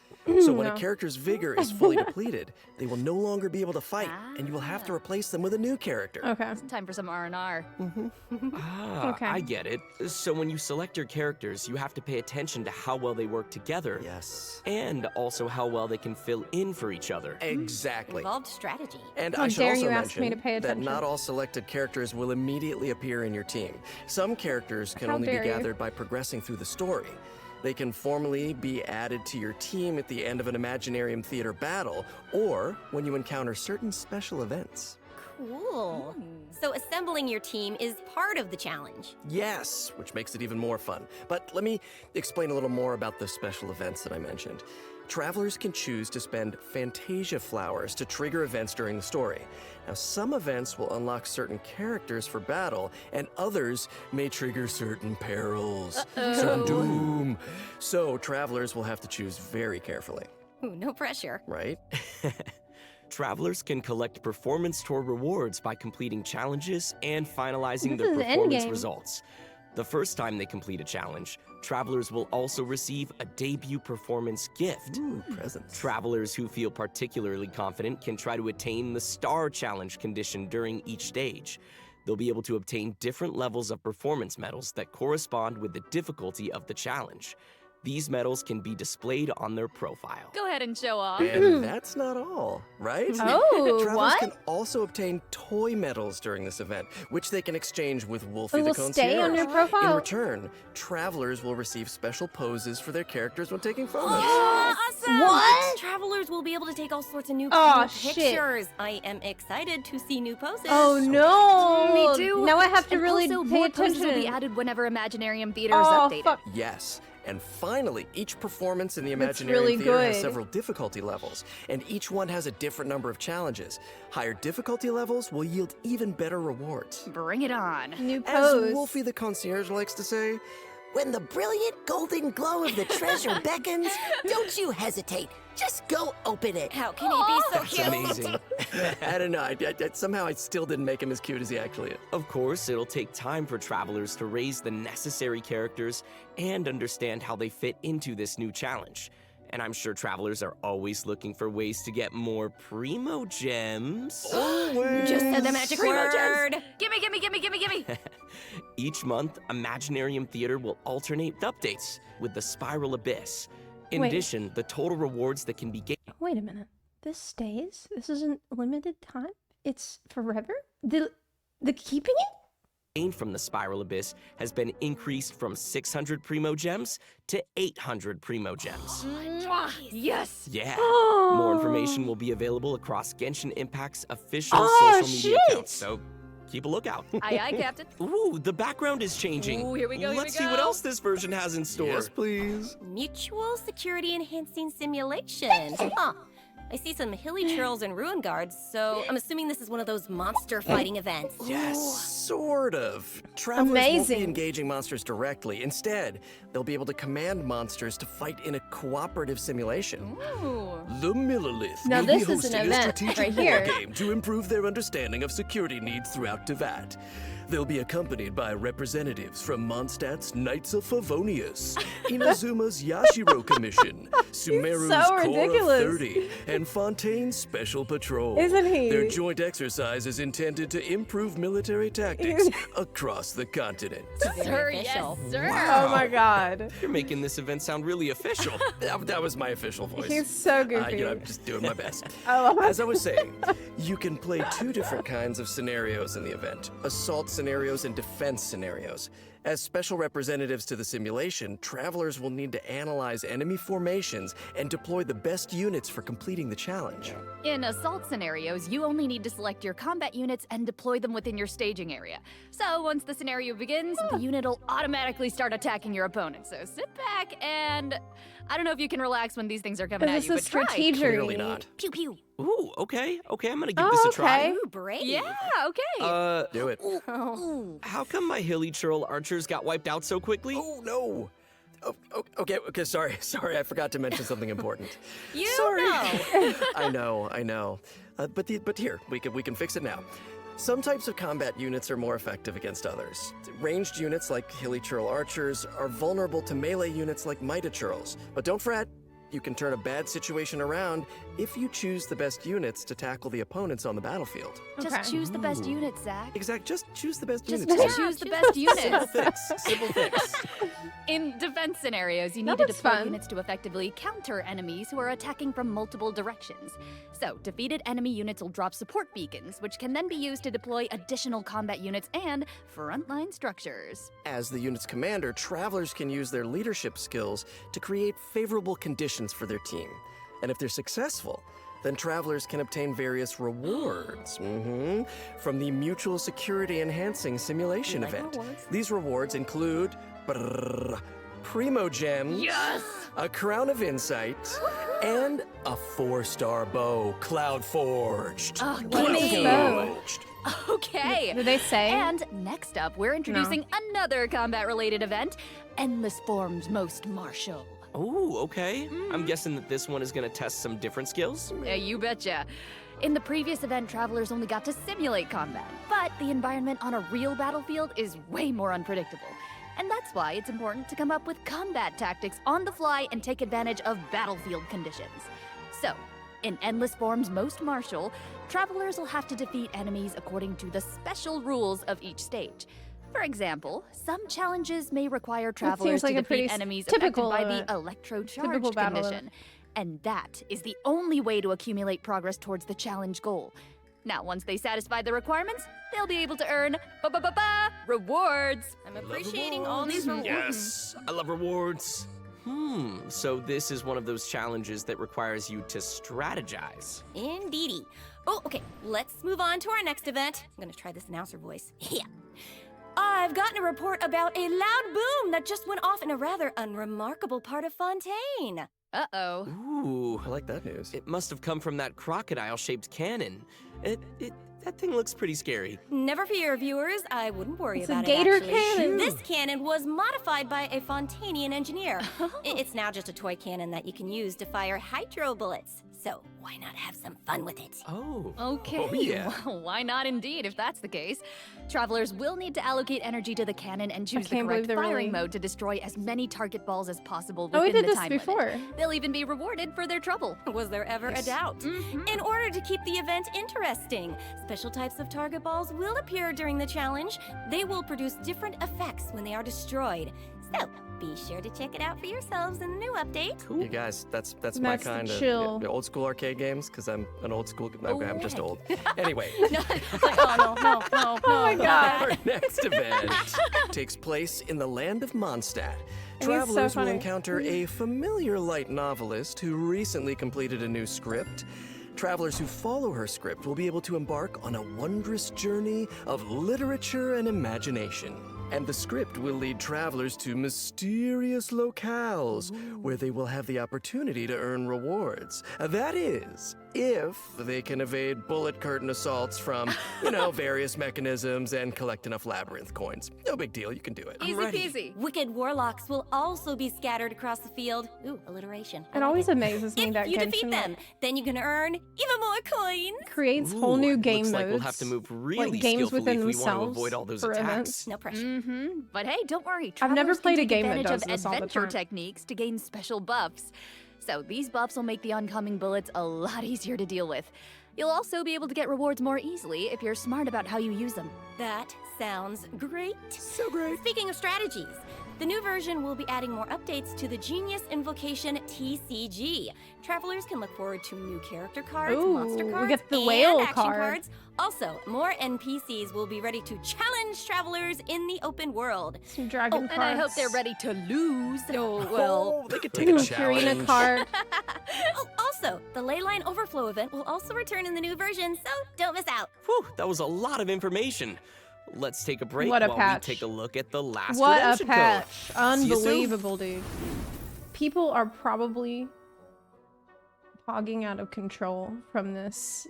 So when a character's vigor is fully depleted, they will no longer be able to fight, and you will have to replace them with a new character. Okay. Time for some R&R. Okay. I get it. So when you select your characters, you have to pay attention to how well they work together. Yes. And also how well they can fill in for each other. Exactly. Involved strategy. And How I should dare also you ask me mention to pay that attention. not all selected characters will immediately appear in your team. Some characters can How only be dare you. gathered by progressing through the story. They can formally be added to your team at the end of an Imaginarium Theater battle, or when you encounter certain special events. Cool. So assembling your team is part of the challenge. Yes, which makes it even more fun. But let me explain a little more about the special events that I mentioned. Travelers can choose to spend Fantasia flowers to trigger events during the story. Now, some events will unlock certain characters for battle, and others may trigger certain perils, certain doom. So, travelers will have to choose very carefully. Ooh, no pressure. Right? Travelers can collect performance tour rewards by completing challenges and finalizing This their is performance Endgame. results. The first time they complete a challenge, travelers will also receive a debut performance gift. Ooh, presents. Travelers who feel particularly confident can try to attain the Star Challenge condition during each stage. They'll be able to obtain different levels of performance medals that correspond with the difficulty of the challenge. These medals can be displayed on their profile. Go ahead and show off. And that's not all, right? Oh, Travelers what? can also obtain toy medals during this event, which they can exchange with Wolfie It the will Concierge. stay on your profile? In return, travelers will receive special poses for their characters when taking photos. Awesome! What? Travelers will be able to take all sorts of new Aw, cool shit. pictures. I am excited to see new poses. Oh no! Me too. Now I have to And really also, pay more poses attention. will be added whenever Imaginarium Theater is Oh, updated. fuck. Yes, And finally, each performance in the That's Imaginarium really Theater has good. several difficulty levels, and each one has a different number of challenges. Higher difficulty levels will yield even better rewards. Bring it on. New As pose. Wolfie the concierge likes to say, When the brilliant golden glow of the treasure beckons, don't you hesitate. Just go open it. How can he be so that's cute? amazing. I don't know, somehow I still didn't make him as cute as he actually is. Of course, it'll take time for travelers to raise the necessary characters and understand how they fit into this new challenge. And I'm sure travelers are always looking for ways to get more primo gems. Just said the magic word. Gimme. Each month, Imaginarium Theater will alternate with updates with the Spiral Abyss. In Wait. addition, the total rewards that can be gained Wait a minute. This stays? This isn't limited time? It's forever? The keeping it? from the Spiral Abyss has been increased from 600 primo gems to 800 primo gems. Yes. Yeah. Oh. More information will be available across Genshin Impact's official Oh, social media shit. accounts, so keep a lookout. Aye, Captain. Ooh, the background is changing. Ooh, here we go, Let's see what else this version has in store. Yes, please. Mutual security enhancing simulations. Huh. I see some hilly churls and ruin guards, so I'm assuming this is one of those monster fighting events. Yes, sort of. Travelers won't Amazing. be engaging monsters directly. Instead, they'll be able to command monsters to fight in a cooperative simulation. The Millilith Now will this be is an hosting a event strategic right war here. game to improve their understanding of security needs throughout Tevat. They'll be accompanied by representatives from Mondstadt's Knights of Favonius, Inazuma's Yashiro Commission, Sumeru's so Corps ridiculous. of 30, and Fontaine's Special Patrol. Isn't he? Their joint exercise is intended to improve military tactics across the continent. Sir, yes, sir. Oh my god. You're making this event sound really official. That was my official voice. He's so goofy. I'm just doing my best. I love it. As I was saying, you can play two different kinds of scenarios in the event: assault scenarios and defense scenarios. As special representatives to the simulation, travelers will need to analyze enemy formations and deploy the best units for completing the challenge. In assault scenarios, you only need to select your combat units and deploy them within your staging area. So once the scenario begins, the unit will automatically start attacking your opponent. So sit back and I don't know if you can relax when these things are coming at Is you, this but try. strategic? Clearly not. Pew pew. Ooh, okay, I'm gonna give this a try. okay. Ooh, brave. Yeah, okay. Do it. Ooh. How come my hilly churl archers got wiped out so quickly? Oh, no. Okay, sorry, I forgot to mention something important. You Sorry. know. I know. But here, we can fix it now. Some types of combat units are more effective against others. Ranged units like hilly churl archers are vulnerable to melee units like mighty churls. But don't fret, you can turn a bad situation around if you choose the best units to tackle the opponents on the battlefield. Just choose the best unit, Zach. Exact, just choose the best Just units. choose the best units. Simple fix. In defense scenarios, you need That to was deploy fun. units to effectively counter enemies who are attacking from multiple directions. So, defeated enemy units will drop support beacons, which can then be used to deploy additional combat units and frontline structures. As the unit's commander, travelers can use their leadership skills to create favorable conditions for their team. And if they're successful, then travelers can obtain various rewards from the Mutual Security Enhancing Simulation event. These rewards include Primo Gems, a Crown of Insight, and a 4-star bow, Cloud Forged. Oh, What is bow? Okay. Did they say? And next up, we're introducing another combat-related event, Endless Forms Most Martial. Oh, okay. I'm guessing that this one is gonna test some different skills. Yeah, you betcha. In the previous event, travelers only got to simulate combat, but the environment on a real battlefield is way more unpredictable. And that's why it's important to come up with combat tactics on the fly and take advantage of battlefield conditions. So, in Endless Forms Most Martial, travelers will have to defeat enemies according to the special rules of each stage. For example, some challenges may require travelers like to a pretty defeat enemies affected typical by event. the electrocharged Typical battle condition. And that is the only way to accumulate progress towards the challenge goal. Now, once they satisfy the requirements, they'll be able to earn rewards. I'm appreciating all these rewards. Yes, I love rewards. So this is one of those challenges that requires you to strategize. Indeedy. Oh, okay. Let's move on to our next event. I'm gonna try this announcer voice. Yeah. I've gotten a report about a loud boom that just went off in a rather unremarkable part of Fontaine. Uh-oh. Ooh, I like that news. it must have come from that crocodile-shaped cannon. That thing looks pretty scary. Never fear, viewers. I wouldn't worry It's about a gator it, actually. cannon. This cannon was modified by a Fontanian engineer. It's now just a toy cannon that you can use to fire hydro bullets. So why not have some fun with it? Oh. Okay, Oh, yeah. well, why not indeed, if that's the case. Travelers will need to allocate energy to the cannon and choose the can't correct believe they're firing really- mode to destroy as many target balls as possible Oh, we within did the this time before. limit. They'll even be rewarded for their trouble. Was there ever a doubt? In order to keep the event interesting, special types of target balls will appear during the challenge. They will produce different effects when they are destroyed. So, be sure to check it out for yourselves in the new update. You guys, that's my Max the kind of chill. old school arcade games because I'm an old school. I'm just old. Anyway, Oh, no. Oh my god. our next event takes place in the land of Mondstadt. so Travelers will funny. encounter a familiar light novelist who recently completed a new script. Travelers who follow her script will be able to embark on a wondrous journey of literature and imagination. And the script will lead travelers to mysterious locales where they will have the opportunity to earn rewards. That is, if they can evade bullet curtain assaults from, various mechanisms and collect enough labyrinth coins. No big deal, you can do it. Easy peasy. Wicked warlocks will also be scattered across the field. Ooh, alliteration. It always amazes me that If you defeat Genshin them, then you can earn even more coins. creates whole new game looks modes. like we'll have to move really like games skillfully within if we want to themselves avoid all those for attacks. events. No pressure. But hey, don't worry. I've never Travelers played a can take game that advantage does of this all the adventure time. techniques to gain special buffs. So these buffs will make the oncoming bullets a lot easier to deal with. You'll also be able to get rewards more easily if you're smart about how you use them. That sounds great. So great. Speaking of strategies, the new version will be adding more updates to the Genius Invocation TCG. Travelers can look forward to new character cards, Ooh, monster we cards, get the and whale action card. cards. Also, more NPCs will be ready to challenge travelers in the open world. Some dragon And cards. I hope they're ready to lose. Oh, they could take a Purina challenge. card. Oh, also, the Leyline Overflow event will also return in the new version, so don't miss out. Whew, that was a lot of information. Let's take a break What a while patch. we take a look at the last What a redemption patch. code. See you soon. Unbelievable, dude. People are probably hogging out of control from this.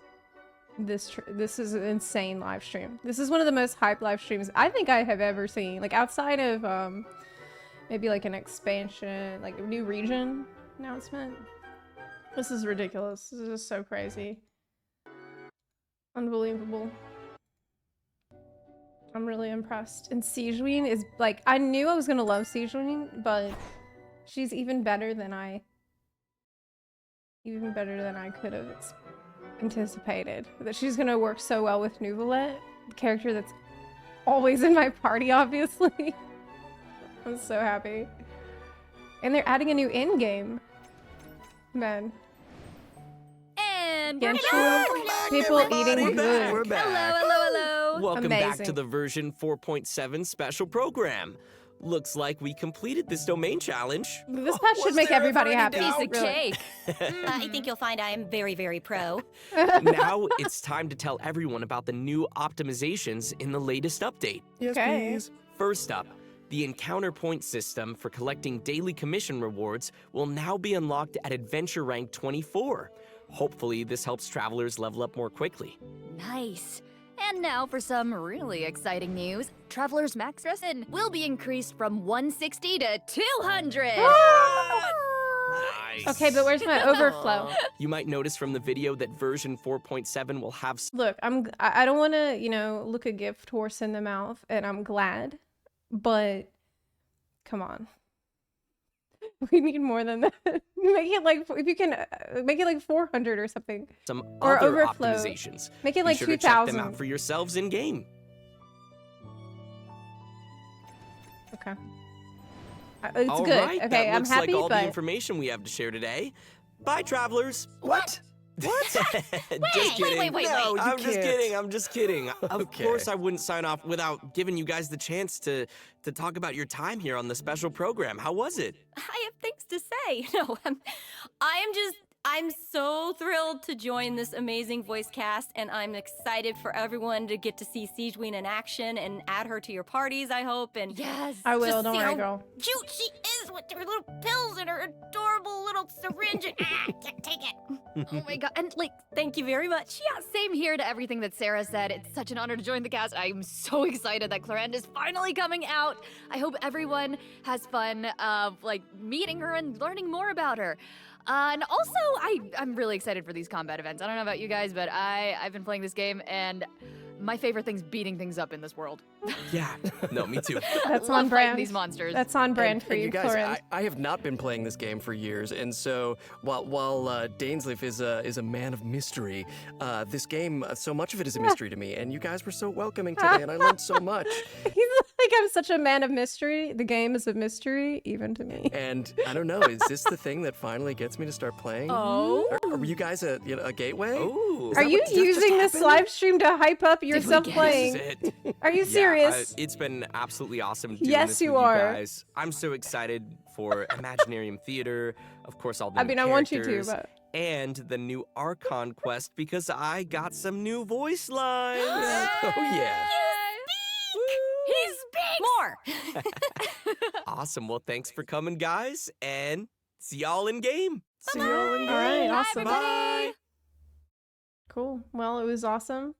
This is an insane live stream. This is one of the most hyped live streams I think I have ever seen. Like outside of maybe like an expansion, like a new region announcement. This is ridiculous. This is just so crazy. Unbelievable. I'm really impressed. And Sigewinne is like, I knew I was gonna love Sigewinne, but she's even better than I could have anticipated. That she's gonna work so well with Nouvelette, the character that's always in my party, obviously. I'm so happy. And they're adding a new endgame. Man. And Genshin, back. people eating good. We're back. Hello. Welcome back to Amazing. the version 4.7 special program. Looks like we completed this domain challenge. This patch should make everybody happy. Piece of really. cake. I think you'll find I am very, very pro. Now it's time to tell everyone about the new optimizations in the latest update. Yes, Okay. please. First up, the encounter point system for collecting daily commission rewards will now be unlocked at adventure rank 24. Hopefully, this helps travelers level up more quickly. Nice. And now for some really exciting news. Traveler's max dress-in will be increased from 160 to 200. Nice. Okay, but where's my overflow? You might notice from the video that version 4.7 will have Look, I don't want to, look a gift horse in the mouth, and I'm glad, but come on. We need more than that. Make it like, if you can, make it like 400 or something. some Or other overflow. optimizations. Make it Be like sure to check them 2,000. out for yourselves in game. Okay. It's All good. right, Okay, that I'm looks happy, like all the but information we have to share today. Bye, travelers. What? Just kidding. wait. No, you I'm just can't. kidding. I'm just kidding. Of Okay. course, I wouldn't sign off without giving you guys the chance to talk about your time here on the special program. How was it? I have things to say. No, I am just I'm so thrilled to join this amazing voice cast, and I'm excited for everyone to get to see Sigewinne in action and add her to your parties, I hope. And yes, I will. just Don't see worry, how girl. Cute she is with her little pills and her adorable little syringe. Take it. Oh my god, and like, thank you very much. yeah, same here to everything that Sarah said. It's such an honor to join the cast. I'm so excited that Clorinde is finally coming out. I hope everyone has fun like meeting her and learning more about her. And also, I'm really excited for these combat events. I don't know about you guys, but I've been playing this game, and my favorite thing's beating things up in this world. Yeah, no, me too. That's Love on fighting brand. these monsters. That's on brand for And you, you guys, Clorinde. I have not been playing this game for years, and so while Dainsleif is a man of mystery, this game, so much of it is a mystery to me, and you guys were so welcoming today, and I learned so much. He's like, I'm such a man of mystery. The game is a mystery, even to me. And I don't know, is this the thing that finally gets me to start playing? Oh. Are you guys a gateway? Ooh. Are you using this live stream to hype up yourself playing? This is it. Are you Yeah, serious? it's been absolutely awesome doing Yes, this you with are. you guys. I'm so excited for Imaginarium Theater, of course, all the I new mean, I want you to, characters, but- and the new Archon quest because I got some new voice lines. Oh yeah. He speaks! More! Awesome. Well, thanks for coming, guys, and see y'all in game. See y'all in game. All right, awesome. Bye. Cool. Well, it was awesome.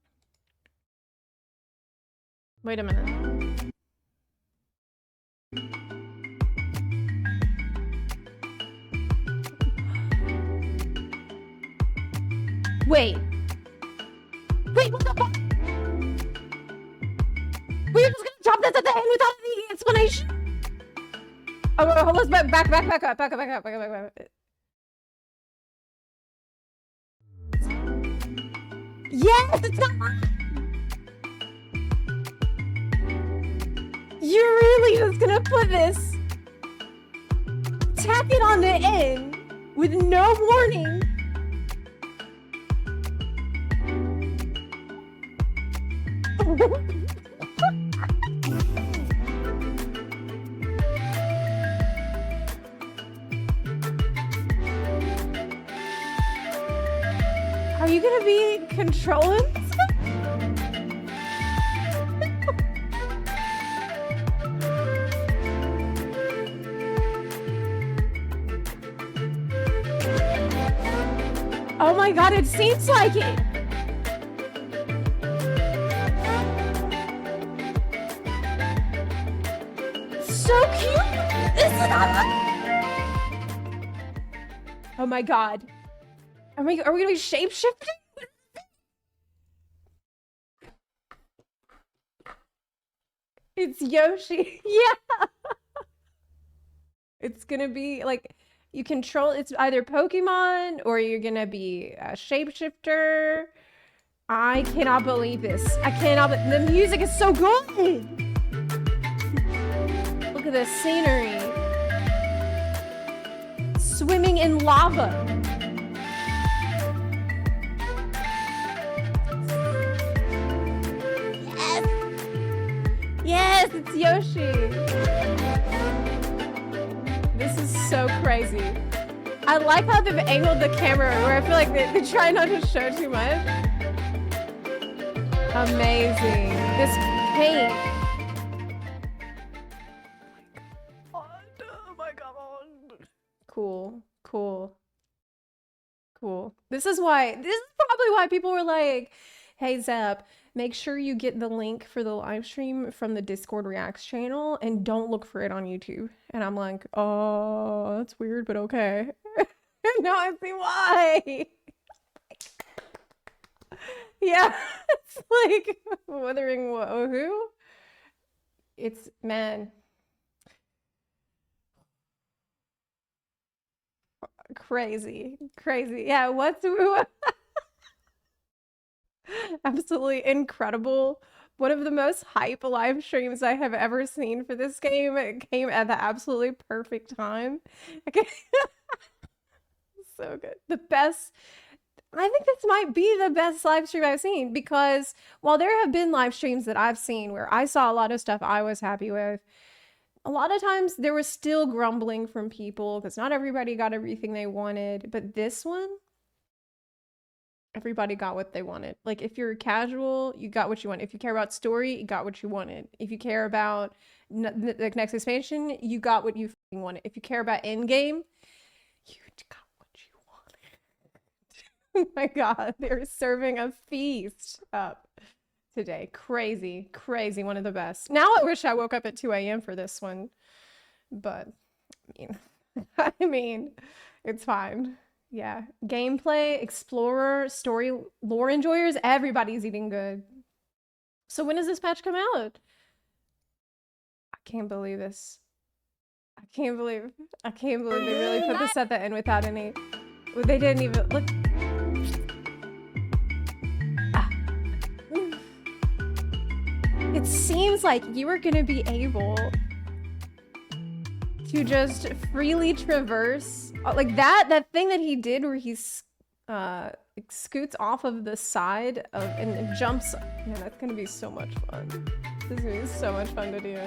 Wait a minute. Wait. Wait, what the fuck? We were just gonna drop this at the end without any explanation? Oh, let's back up. Yes, it's not. You're really just gonna put this, tack it on the end with no warning. Are you gonna be controlling stuff? Oh my god, it seems like it! So cute! This is not... Oh my god. Are we gonna be shape-shifting? It's Yoshi. Yeah. It's gonna be like you control. It's either Pokemon or you're gonna be a shapeshifter. I cannot believe this. I cannot. The music is so good. Look at the scenery. Swimming in lava. Yes, it's Yoshi. This is so crazy. I like how they've angled the camera where I feel like they try not to show too much. Amazing. This paint. Oh my god. Cool. This is probably why people were like, hey Zep, make sure you get the link for the live stream from the Discord Reacts channel and don't look for it on YouTube. And I'm like, oh, that's weird, but okay. Now I see why. Yeah, it's like withering who? It's, man. Crazy. Yeah, absolutely incredible. One of the most hype live streams I have ever seen for this game. It came at the absolutely perfect time. Okay. So good. The best. I think this might be the best live stream I've seen because while there have been live streams that I've seen where I saw a lot of stuff I was happy with, a lot of times there was still grumbling from people because not everybody got everything they wanted. But this one, everybody got what they wanted. Like, if you're casual, you got what you want. If you care about story, you got what you wanted. If you care about the next expansion, you got what you fucking wanted. If you care about endgame, you got what you wanted. Oh my god, they're serving a feast up today. Crazy, crazy. One of the best. Now I wish I woke up at 2 a.m. for this one. But, I mean, it's fine. Yeah, gameplay, explorer, story, lore enjoyers, everybody's eating good. So when does this patch come out? I can't believe this. I can't believe they really put this at the end without any, they didn't even, look. It seems like you are gonna be able to just freely traverse like that thing that he did where he scoots off of the side of and jumps. Man, that's gonna be so much fun. This is gonna be so much fun to do.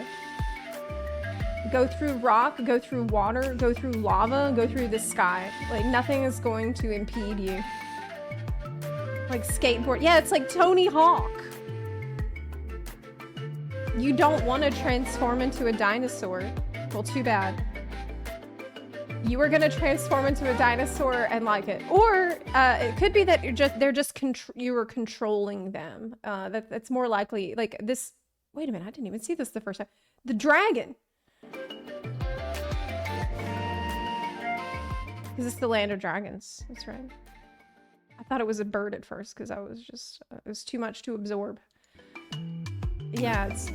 Go through rock, go through water, go through lava, go through the sky. Like, nothing is going to impede you. Like skateboard. Yeah, it's like Tony Hawk. You don't want to transform into a dinosaur. Well, too bad. You were gonna transform into a dinosaur and like it, or it could be that you were controlling them. That's more likely. Like this. Wait a minute, I didn't even see this the first time. The dragon. Is this the land of dragons? That's right. I thought it was a bird at first because I was just it was too much to absorb. Yeah, it's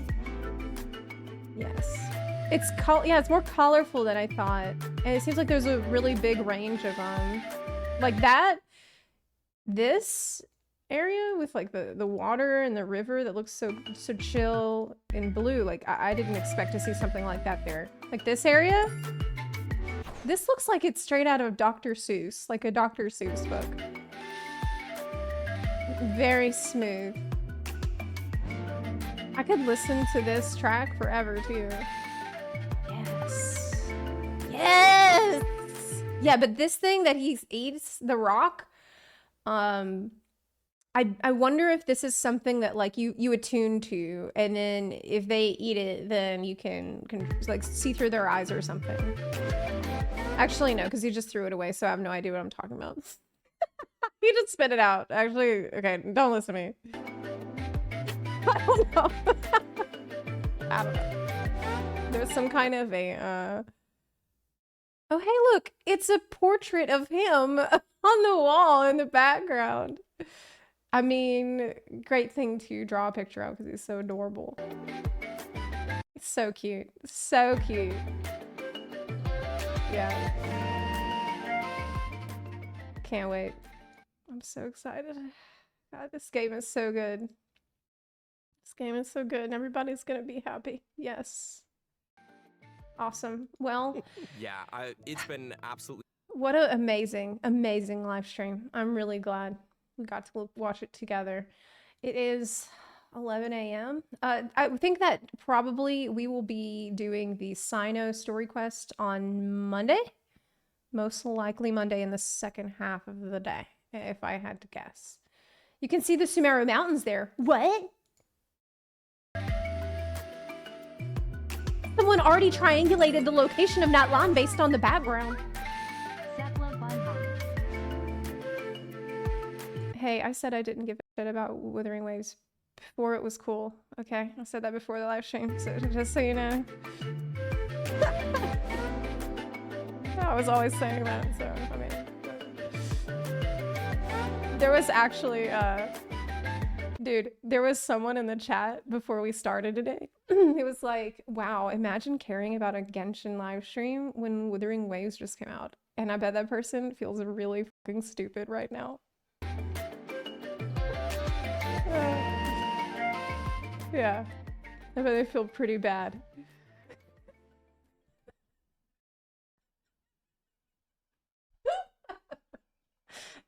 it's more colorful than I thought, and it seems like there's a really big range of like this area with like the water and the river that looks so chill and blue. Like I didn't expect to see something like that there. Like this area, this looks like it's straight out of Dr. Seuss, like a Dr. Seuss book. Very smooth. I could listen to this track forever too. Yes. Yes! Yeah, but this thing that he eats, the rock, I wonder if this is something that like you attune to, and then if they eat it, then you can like see through their eyes or something. Actually, no, because he just threw it away, so I have no idea what I'm talking about. He just spit it out. Actually, okay, don't listen to me. I don't know. I don't know. There's some kind of a, oh, hey, look, it's a portrait of him on the wall in the background. I mean, great thing to draw a picture of because he's so adorable. It's so cute. So cute. Yeah. Can't wait. I'm so excited. God, this game is so good. This game is so good and everybody's gonna be happy. Yes. Awesome. Well, yeah, it's been absolutely. What an amazing, amazing live stream. I'm really glad we got to watch it together. It is 11 a.m. I think that probably we will be doing the Sino story quest on Monday. Most likely Monday in the second half of the day, if I had to guess. You can see the Sumeru Mountains there. What? Someone already triangulated the location of Natlan based on the background. Hey, I said I didn't give a shit about Wuthering Waves before it was cool. Okay, I said that before the live stream, so just so you know. I was always saying that, so I mean. There was actually, dude, there was someone in the chat before we started today. It was like, wow, imagine caring about a Genshin live stream when Wuthering Waves just came out. And I bet that person feels really fucking stupid right now. Yeah, I bet they feel pretty bad.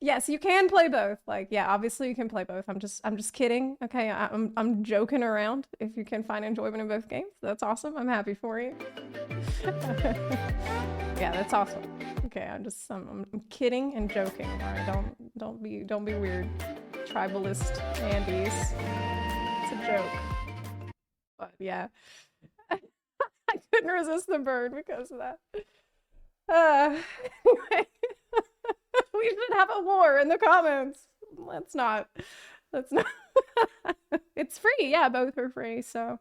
Yes, you can play both. Like, yeah, obviously you can play both. I'm just kidding. Okay, I'm joking around. If you can find enjoyment in both games, that's awesome. I'm happy for you. Yeah, that's awesome. Okay, I'm kidding and joking. All right, don't be weird. Tribalist Andes. It's a joke. But yeah. I couldn't resist the burn because of that. Anyway. We should have a war in the comments. Let's not. It's free. Yeah, both are free. So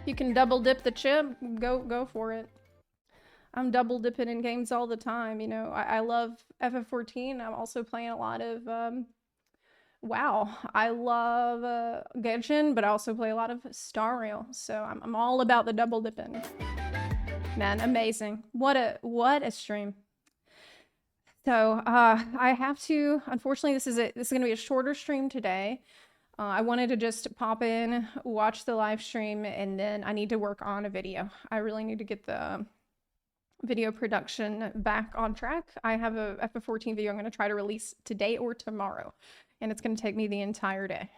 you can double dip the chip. Go for it. I'm double dipping in games all the time. You know, I love FF14. I'm also playing a lot of WoW. I love Genshin, but I also play a lot of Star Rail. So I'm all about the double dipping. Man, amazing. What a stream. So I have to, unfortunately, this is going to be a shorter stream today. I wanted to just pop in, watch the live stream, and then I need to work on a video. I really need to get the video production back on track. I have a FF14 video I'm going to try to release today or tomorrow, and it's going to take me the entire day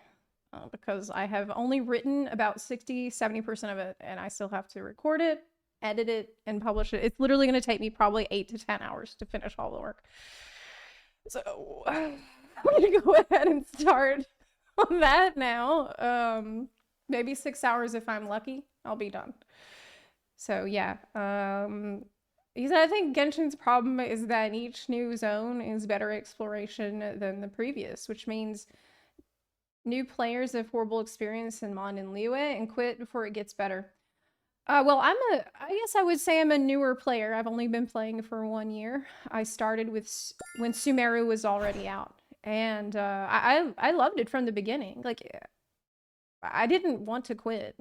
because I have only written about 60-70% of it, and I still have to record it, edit it, and publish it. It's literally going to take me probably 8 to 10 hours to finish all the work. So I'm going to go ahead and start on that now. Maybe 6 hours if I'm lucky. I'll be done. So yeah. Because I think Genshin's problem is that each new zone is better exploration than the previous, which means new players have horrible experience in Mon and Liyue and quit before it gets better. Well, I guess I would say I'm a newer player. I've only been playing for 1 year. I started when Sumeru was already out, and I loved it from the beginning. Like, I didn't want to quit.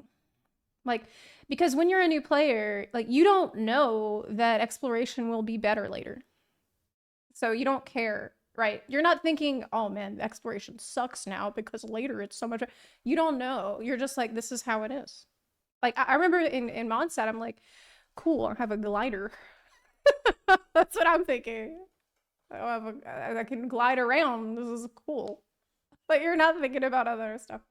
Like, because when you're a new player, like, you don't know that exploration will be better later. So you don't care, right? You're not thinking, oh man, the exploration sucks now because later it's so much. You don't know. You're just like, this is how it is. Like, I remember in Mondstadt, I'm like, cool, I have a glider. That's what I'm thinking. I can glide around. This is cool. But you're not thinking about other stuff.